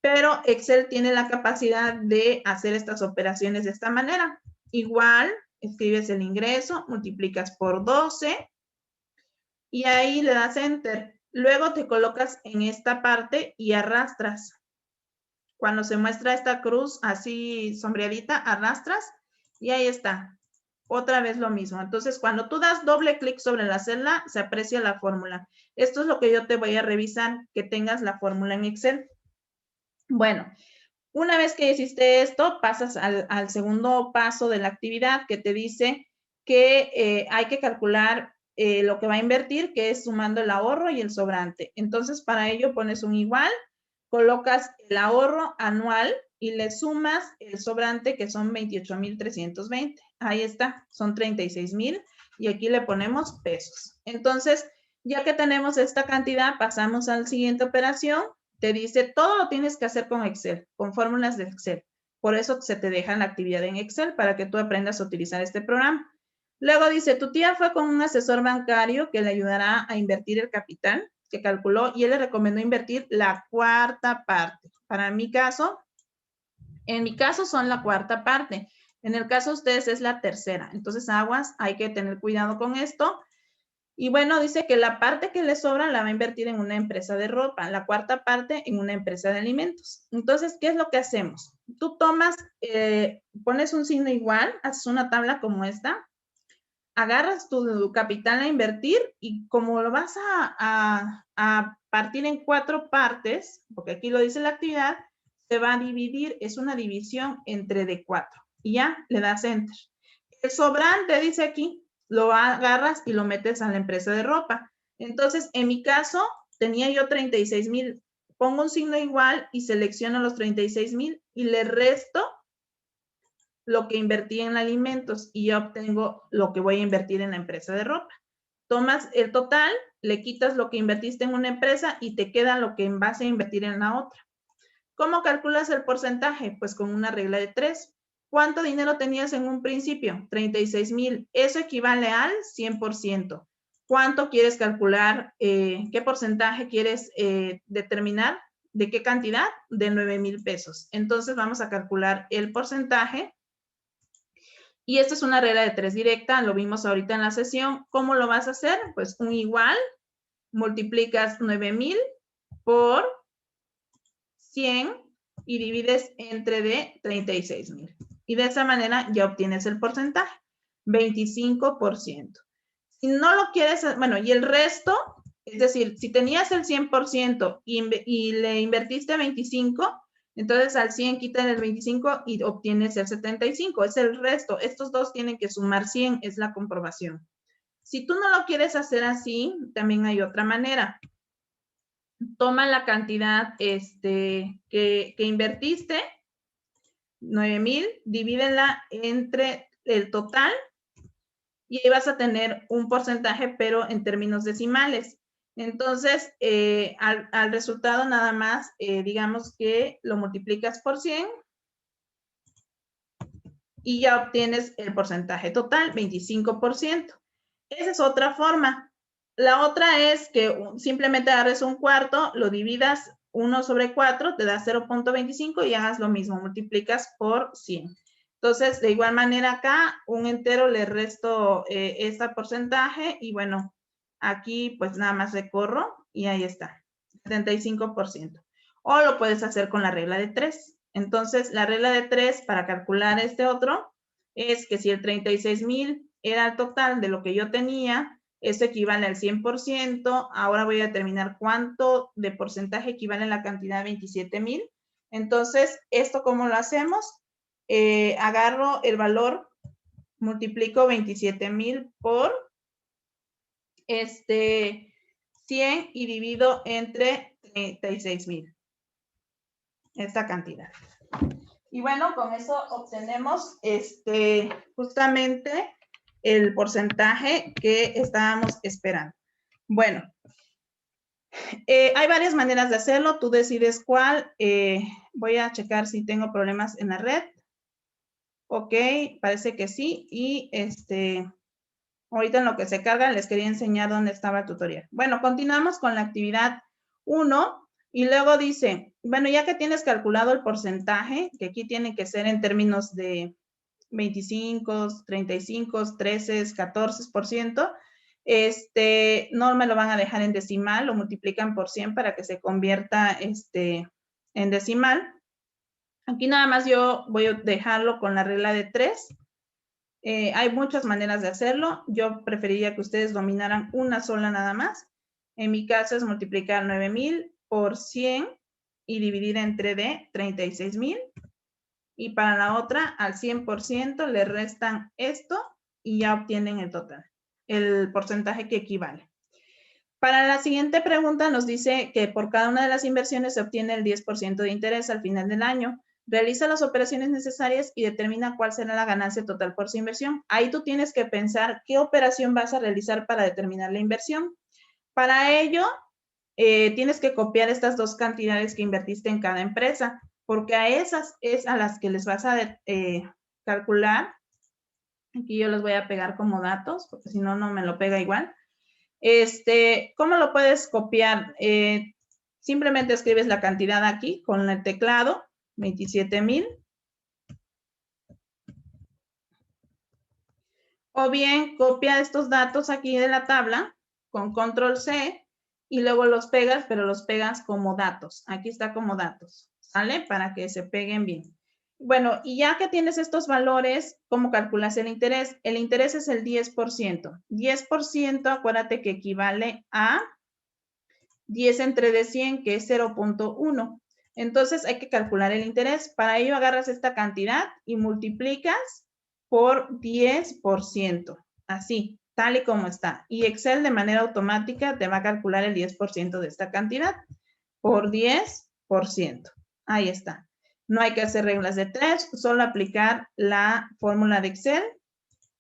Pero Excel tiene la capacidad de hacer estas operaciones de esta manera. Igual, escribes el ingreso, multiplicas por 12 y ahí le das Enter. Luego te colocas en esta parte y arrastras. Cuando se muestra esta cruz así sombreadita, arrastras y ahí está. Otra vez lo mismo. Entonces, cuando tú das doble clic sobre la celda, se aprecia la fórmula. Esto es lo que yo te voy a revisar, que tengas la fórmula en Excel. Bueno, una vez que hiciste esto, pasas al segundo paso de la actividad que te dice que hay que calcular lo que va a invertir, que es sumando el ahorro y el sobrante. Entonces, para ello pones un igual, colocas el ahorro anual y le sumas el sobrante, que son 28,320. Ahí está, son 36,000 y aquí le ponemos pesos. Entonces, ya que tenemos esta cantidad, pasamos a la siguiente operación. Te dice, todo lo tienes que hacer con Excel, con fórmulas de Excel. Por eso se te deja la actividad en Excel para que tú aprendas a utilizar este programa. Luego dice, tu tía fue con un asesor bancario que le ayudará a invertir el capital que calculó y él le recomendó invertir la cuarta parte. Para mi caso, en mi caso son la cuarta parte. En el caso de ustedes es la tercera. Entonces, aguas, hay que tener cuidado con esto. Y bueno, dice que la parte que le sobra la va a invertir en una empresa de ropa, la cuarta parte en una empresa de alimentos. Entonces, ¿qué es lo que hacemos? Tú tomas, pones un signo igual, haces una tabla como esta, agarras tu capital a invertir y como lo vas a partir en 4 partes, porque aquí lo dice la actividad, se va a dividir, es una división entre de 4. Y ya le das Enter. El sobrante, dice aquí, lo agarras y lo metes a la empresa de ropa. Entonces, en mi caso, tenía yo 36,000. Pongo un signo igual y selecciono los 36,000 y le resto lo que invertí en alimentos y ya obtengo lo que voy a invertir en la empresa de ropa. Tomas el total, le quitas lo que invertiste en una empresa y te queda lo que vas a invertir en la otra. ¿Cómo calculas el porcentaje? Pues con una regla de 3. ¿Cuánto dinero tenías en un principio? 36,000. Eso equivale al 100%. ¿Cuánto quieres calcular? ¿Qué porcentaje quieres determinar? ¿De qué cantidad? De 9,000 pesos. Entonces vamos a calcular el porcentaje. Y esta es una regla de 3 directa, lo vimos ahorita en la sesión. ¿Cómo lo vas a hacer? Pues un igual, multiplicas 9,000 por 100 y divides entre de 36,000. Y de esa manera ya obtienes el porcentaje, 25%. Si no lo quieres, bueno, y el resto, es decir, si tenías el 100% y le invertiste 25, entonces al 100 quitan el 25 y obtienes el 75. Es el resto. Estos dos tienen que sumar 100, es la comprobación. Si tú no lo quieres hacer así, también hay otra manera. Toma la cantidad que invertiste, 9,000, divídela entre el total y ahí vas a tener un porcentaje, pero en términos decimales. Entonces, al resultado nada más, digamos que lo multiplicas por 100 y ya obtienes el porcentaje total, 25%. Esa es otra forma. La otra es que simplemente agarres un cuarto, lo dividas 1/4, te da 0.25 y hagas lo mismo, multiplicas por 100. Entonces, de igual manera acá, un entero le resto este porcentaje y bueno, aquí pues nada más recorro y ahí está, 75%. O lo puedes hacer con la regla de 3. Entonces, la regla de 3 para calcular este otro es que si el 36,000 era el total de lo que yo tenía, eso equivale al 100%. Ahora voy a determinar cuánto de porcentaje equivale a la cantidad de 27,000. Entonces, ¿esto cómo lo hacemos? Agarro el valor, multiplico 27,000 por 100 y divido entre 36,000. Esta cantidad. Y bueno, con eso obtenemos justamente el porcentaje que estábamos esperando. Bueno, hay varias maneras de hacerlo. Tú decides cuál. Voy a checar si tengo problemas en la red. Ok, parece que sí. Y ahorita en lo que se carga les quería enseñar dónde estaba el tutorial. Bueno, continuamos con la actividad 1 y luego dice, bueno, ya que tienes calculado el porcentaje, que aquí tiene que ser en términos de 25, 35, 13, 14%, no me lo van a dejar en decimal, lo multiplican por 100 para que se convierta en decimal. Aquí nada más yo voy a dejarlo con la regla de 3. Hay muchas maneras de hacerlo. Yo preferiría que ustedes dominaran una sola nada más. En mi caso es multiplicar 9,000 por 100 y dividir entre D, 36,000. Y para la otra, al 100% le restan esto y ya obtienen el total, el porcentaje que equivale. Para la siguiente pregunta nos dice que por cada una de las inversiones se obtiene el 10% de interés al final del año. Realiza las operaciones necesarias y determina cuál será la ganancia total por su inversión. Ahí tú tienes que pensar qué operación vas a realizar para determinar la inversión. Para ello, tienes que copiar estas dos cantidades que invertiste en cada empresa, porque a esas es a las que les vas a calcular. Aquí yo los voy a pegar como datos, porque si no, no me lo pega igual. ¿Cómo lo puedes copiar? Simplemente escribes la cantidad aquí con el teclado, 27,000. O bien copia estos datos aquí de la tabla con control C y luego los pegas, pero los pegas como datos. Aquí está como datos, ¿sale? Para que se peguen bien. Bueno, y ya que tienes estos valores, ¿cómo calculas el interés? El interés es el 10%. 10%, acuérdate que equivale a 10 entre de 100, que es 0.1. Entonces hay que calcular el interés. Para ello agarras esta cantidad y multiplicas por 10%. Así, tal y como está. Y Excel de manera automática te va a calcular el 10% de esta cantidad por 10%. Ahí está. No hay que hacer reglas de 3, solo aplicar la fórmula de Excel.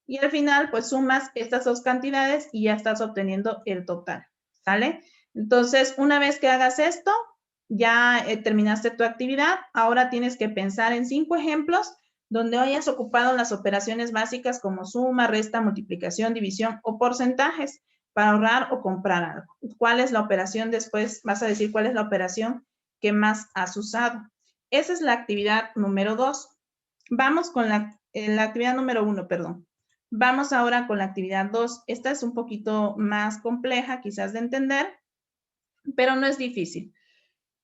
Y al final, pues sumas estas dos cantidades y ya estás obteniendo el total. ¿Sale? Entonces, una vez que hagas esto, ya terminaste tu actividad. Ahora tienes que pensar en 5 ejemplos donde hayas ocupado las operaciones básicas como suma, resta, multiplicación, división o porcentajes para ahorrar o comprar algo. ¿Cuál es la operación? Después vas a decir cuál es la operación que más has usado. Esa es la actividad número 2. Vamos con la actividad número 1, perdón. Vamos ahora con la actividad 2. Esta es un poquito más compleja quizás de entender, pero no es difícil.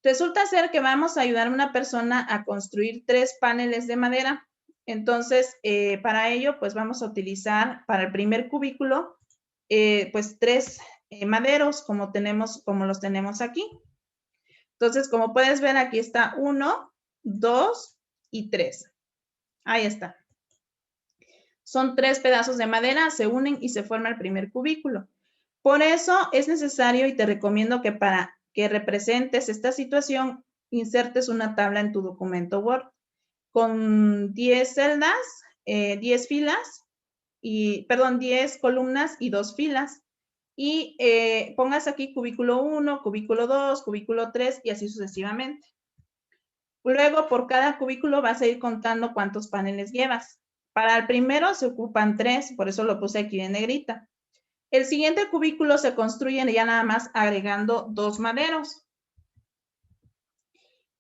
Resulta ser que vamos a ayudar a una persona a construir 3 paneles de madera. Entonces, para ello, pues vamos a utilizar para el primer cubículo, pues 3 maderos como los tenemos aquí. Entonces, como puedes ver, aquí está 1, 2 y 3. Ahí está. Son 3 pedazos de madera, se unen y se forma el primer cubículo. Por eso es necesario y te recomiendo que para que representes esta situación, insertes una tabla en tu documento Word con 10 celdas, 10 filas, 10 columnas y 2 filas. Y pongas aquí cubículo 1, cubículo 2, cubículo 3 y así sucesivamente. Luego, por cada cubículo vas a ir contando cuántos paneles llevas. Para el primero se ocupan 3, por eso lo puse aquí en negrita. El siguiente cubículo se construye ya nada más agregando 2 maderos.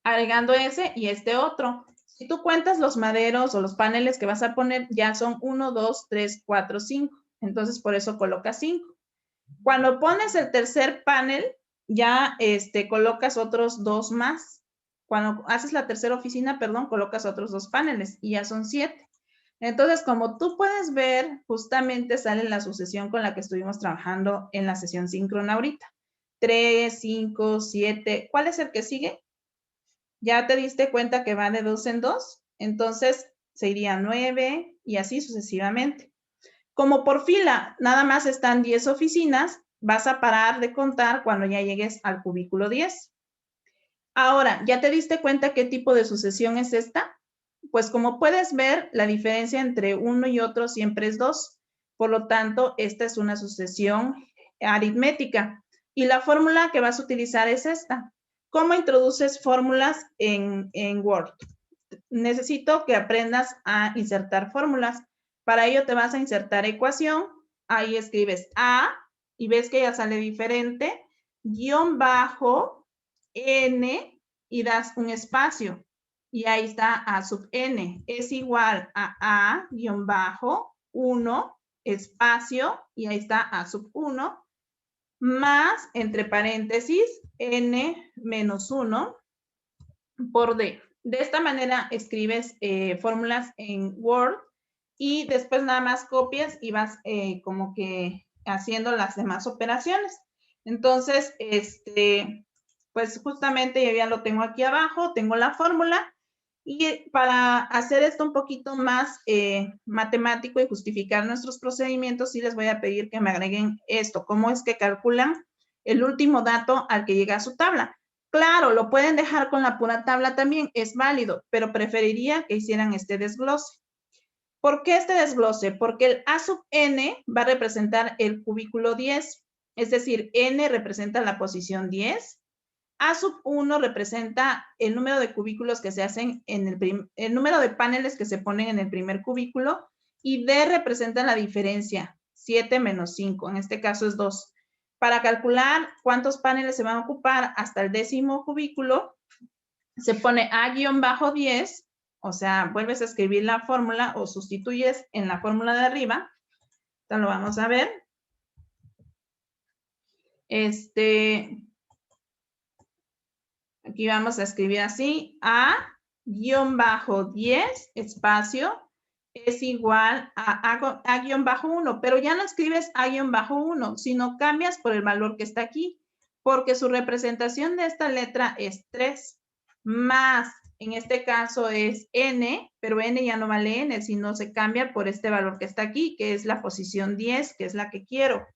Agregando ese y este otro. Si tú cuentas los maderos o los paneles que vas a poner, ya son 1, 2, 3, 4, 5. Entonces, por eso colocas 5. Cuando pones el tercer panel, ya colocas otros 2 más. Cuando haces la tercera oficina, perdón, colocas otros 2 paneles y ya son 7. Entonces, como tú puedes ver, justamente sale la sucesión con la que estuvimos trabajando en la sesión síncrona ahorita. 3, 5, 7. ¿Cuál es el que sigue? ¿Ya te diste cuenta que va de 2 en 2? Entonces, se iría 9 y así sucesivamente. Como por fila nada más están 10 oficinas, vas a parar de contar cuando ya llegues al cubículo 10. Ahora, ¿ya te diste cuenta qué tipo de sucesión es esta? Pues como puedes ver, la diferencia entre uno y otro siempre es 2. Por lo tanto, esta es una sucesión aritmética. Y la fórmula que vas a utilizar es esta. ¿Cómo introduces fórmulas en Word? Necesito que aprendas a insertar fórmulas. Para ello te vas a insertar ecuación. Ahí escribes A y ves que ya sale diferente. Guión bajo N y das un espacio. Y ahí está A sub N. Es igual a A guión bajo 1 espacio y ahí está A sub 1 más entre paréntesis N menos 1 por D. De esta manera escribes fórmulas en Word y después nada más copias y vas como que haciendo las demás operaciones. Entonces, pues justamente yo ya lo tengo aquí abajo, tengo la fórmula y para hacer esto un poquito más matemático y justificar nuestros procedimientos, sí les voy a pedir que me agreguen esto, cómo es que calculan el último dato al que llega a su tabla. Claro, lo pueden dejar con la pura tabla también, es válido, pero preferiría que hicieran este desglose. ¿Por qué este desglose? Porque el A sub n va a representar el cubículo 10, es decir, n representa la posición 10, A sub 1 representa el número de cubículos que se hacen en el número de paneles que se ponen en el primer cubículo y D representa la diferencia, 7 menos 5, en este caso es 2. Para calcular cuántos paneles se van a ocupar hasta el 10º cubículo, se pone A-10, o sea, vuelves a escribir la fórmula o sustituyes en la fórmula de arriba. Entonces lo vamos a ver. Aquí vamos a escribir así, A-10 espacio es igual a A-1, pero ya no escribes A-1, sino cambias por el valor que está aquí, porque su representación de esta letra es 3, más, en este caso es N, pero N ya no vale N, sino se cambia por este valor que está aquí, que es la posición 10, que es la que quiero,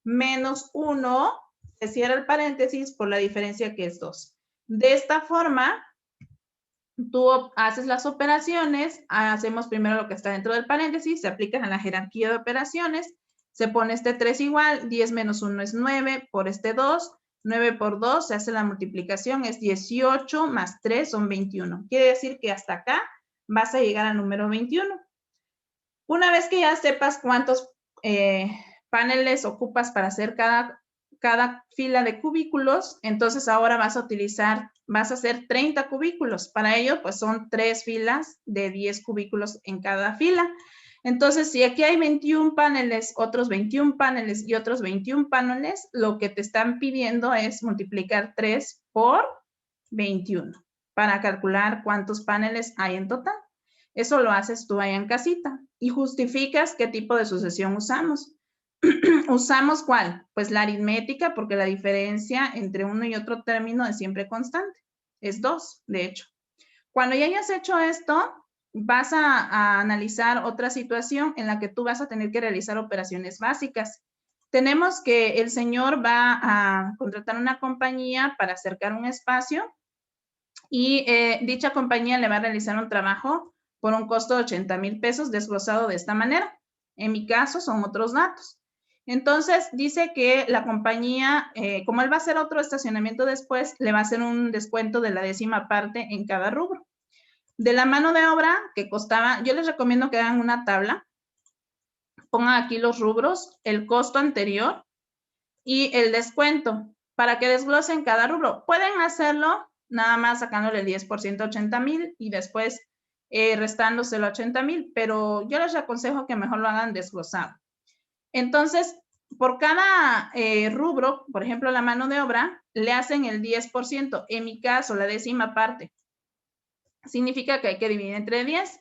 menos 1, se cierra el paréntesis por la diferencia que es 2. De esta forma, tú haces las operaciones, hacemos primero lo que está dentro del paréntesis, se aplican a la jerarquía de operaciones, se pone este 3 igual, 10 menos 1 es 9, por este 2, 9 por 2, se hace la multiplicación, es 18 más 3 son 21. Quiere decir que hasta acá vas a llegar al número 21. Una vez que ya sepas cuántos paneles ocupas para hacer cada fila de cubículos, entonces ahora vas a hacer 30 cubículos. Para ello, pues son 3 filas de 10 cubículos en cada fila. Entonces, si aquí hay 21 paneles, otros 21 paneles y otros 21 paneles, lo que te están pidiendo es multiplicar 3 por 21 para calcular cuántos paneles hay en total. Eso lo haces tú ahí en casita y justificas qué tipo de sucesión usamos. ¿Usamos cuál? Pues la aritmética, porque la diferencia entre uno y otro término es siempre constante. Es 2, de hecho. Cuando ya hayas hecho esto, vas a analizar otra situación en la que tú vas a tener que realizar operaciones básicas. Tenemos que el señor va a contratar una compañía para acercar un espacio y dicha compañía le va a realizar un trabajo por un costo de 80,000 pesos desglosado de esta manera. En mi caso son otros datos. Entonces dice que la compañía, como él va a hacer otro estacionamiento después, le va a hacer un descuento de la 10ª parte en cada rubro. De la mano de obra que costaba, yo les recomiendo que hagan una tabla, pongan aquí los rubros, el costo anterior y el descuento para que desglosen cada rubro. Pueden hacerlo nada más sacándole el 10% a 80,000 y después restándoselo a 80,000, pero yo les aconsejo que mejor lo hagan desglosado. Entonces, por cada rubro, por ejemplo, la mano de obra, le hacen el 10%. En mi caso, la décima parte. Significa que hay que dividir entre 10.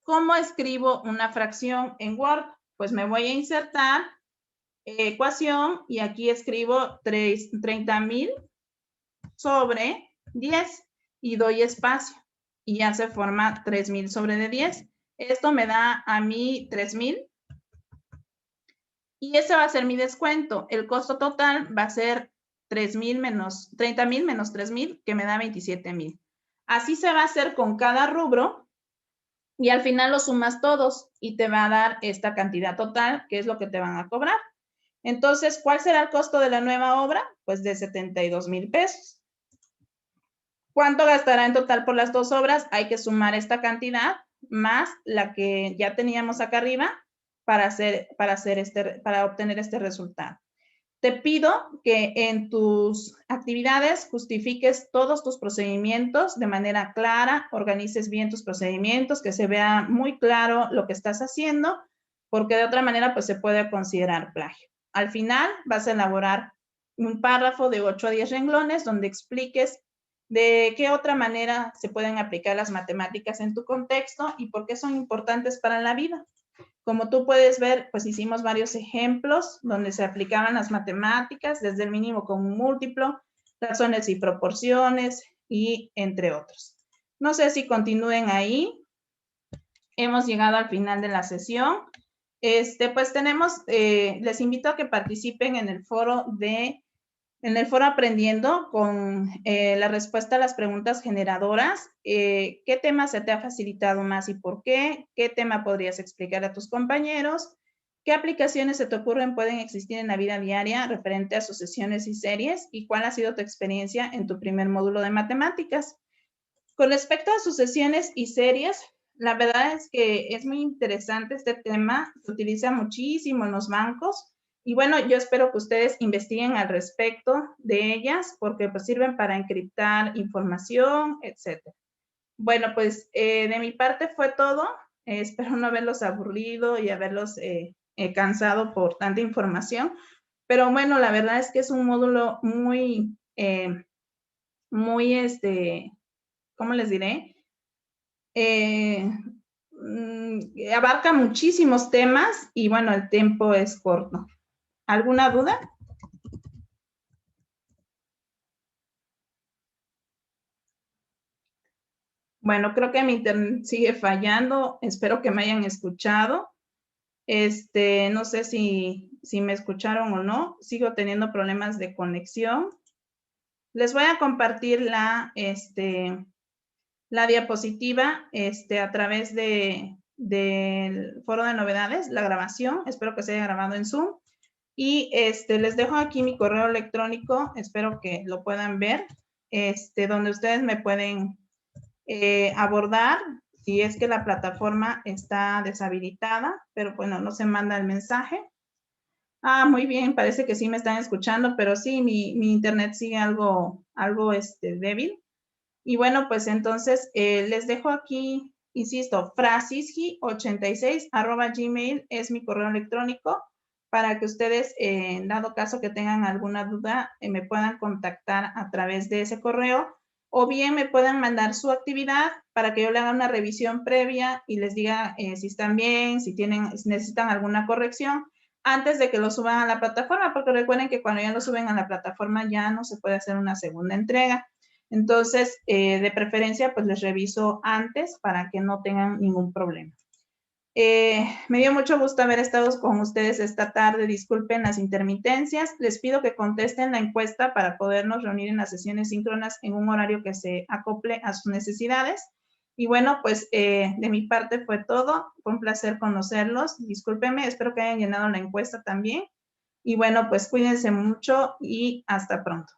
¿Cómo escribo una fracción en Word? Pues me voy a insertar ecuación y aquí escribo 30,000 sobre 10 y doy espacio y ya se forma 3,000 sobre de 10. Esto me da a mí 3,000 y ese va a ser mi descuento. El costo total va a ser 30,000 menos 3,000, que me da 27,000. Así se va a hacer con cada rubro y al final los sumas todos y te va a dar esta cantidad total, que es lo que te van a cobrar. Entonces, ¿cuál será el costo de la nueva obra? Pues de 72,000 pesos. ¿Cuánto gastará en total por las dos obras? Hay que sumar esta cantidad más la que ya teníamos acá arriba para obtener este resultado. Te pido que en tus actividades justifiques todos tus procedimientos de manera clara, organices bien tus procedimientos, que se vea muy claro lo que estás haciendo, porque de otra manera pues se puede considerar plagio. Al final vas a elaborar un párrafo de 8 a 10 renglones donde expliques de qué otra manera se pueden aplicar las matemáticas en tu contexto y por qué son importantes para la vida. Como tú puedes ver, pues hicimos varios ejemplos donde se aplicaban las matemáticas, desde el mínimo común múltiplo, razones y proporciones, y entre otros. No sé si continúen ahí. Hemos llegado al final de la sesión. Pues tenemos, les invito a que participen en el foro Aprendiendo con la respuesta a las preguntas generadoras. ¿Qué tema se te ha facilitado más y por qué? ¿Qué tema podrías explicar a tus compañeros? ¿Qué aplicaciones se te ocurren pueden existir en la vida diaria referente a sucesiones y series? ¿Y cuál ha sido tu experiencia en tu primer módulo de matemáticas? Con respecto a sucesiones y series, la verdad es que es muy interesante este tema. Se utiliza muchísimo en los bancos. Y bueno, yo espero que ustedes investiguen al respecto de ellas porque pues sirven para encriptar información, etc. Bueno, pues de mi parte fue todo. Espero no haberlos aburrido y haberlos cansado por tanta información. Pero bueno, la verdad es que es un módulo muy, ¿cómo les diré? Abarca muchísimos temas y bueno, el tiempo es corto. ¿Alguna duda? Bueno, creo que mi internet sigue fallando. Espero que me hayan escuchado. No sé si me escucharon o no. Sigo teniendo problemas de conexión. Les voy a compartir la diapositiva a través del foro de novedades, la grabación. Espero que se haya grabado en Zoom. Y les dejo aquí mi correo electrónico, espero que lo puedan ver, donde ustedes me pueden abordar si es que la plataforma está deshabilitada, pero bueno, no se manda el mensaje. Ah, muy bien, parece que sí me están escuchando, pero sí, mi internet sigue algo débil. Y bueno, pues entonces les dejo aquí, insisto, frasisgi86@gmail es mi correo electrónico para que ustedes, en dado caso que tengan alguna duda, me puedan contactar a través de ese correo o bien me puedan mandar su actividad para que yo le haga una revisión previa y les diga si están bien, si necesitan alguna corrección antes de que lo suban a la plataforma, porque recuerden que cuando ya lo suben a la plataforma ya no se puede hacer una segunda entrega. Entonces, de preferencia, pues les reviso antes para que no tengan ningún problema. Me dio mucho gusto haber estado con ustedes esta tarde. Disculpen las intermitencias. Les pido que contesten la encuesta para podernos reunir en las sesiones síncronas en un horario que se acople a sus necesidades. Y bueno, pues de mi parte fue todo. Fue un placer conocerlos. Discúlpenme, espero que hayan llenado la encuesta también. Y bueno, pues cuídense mucho y hasta pronto.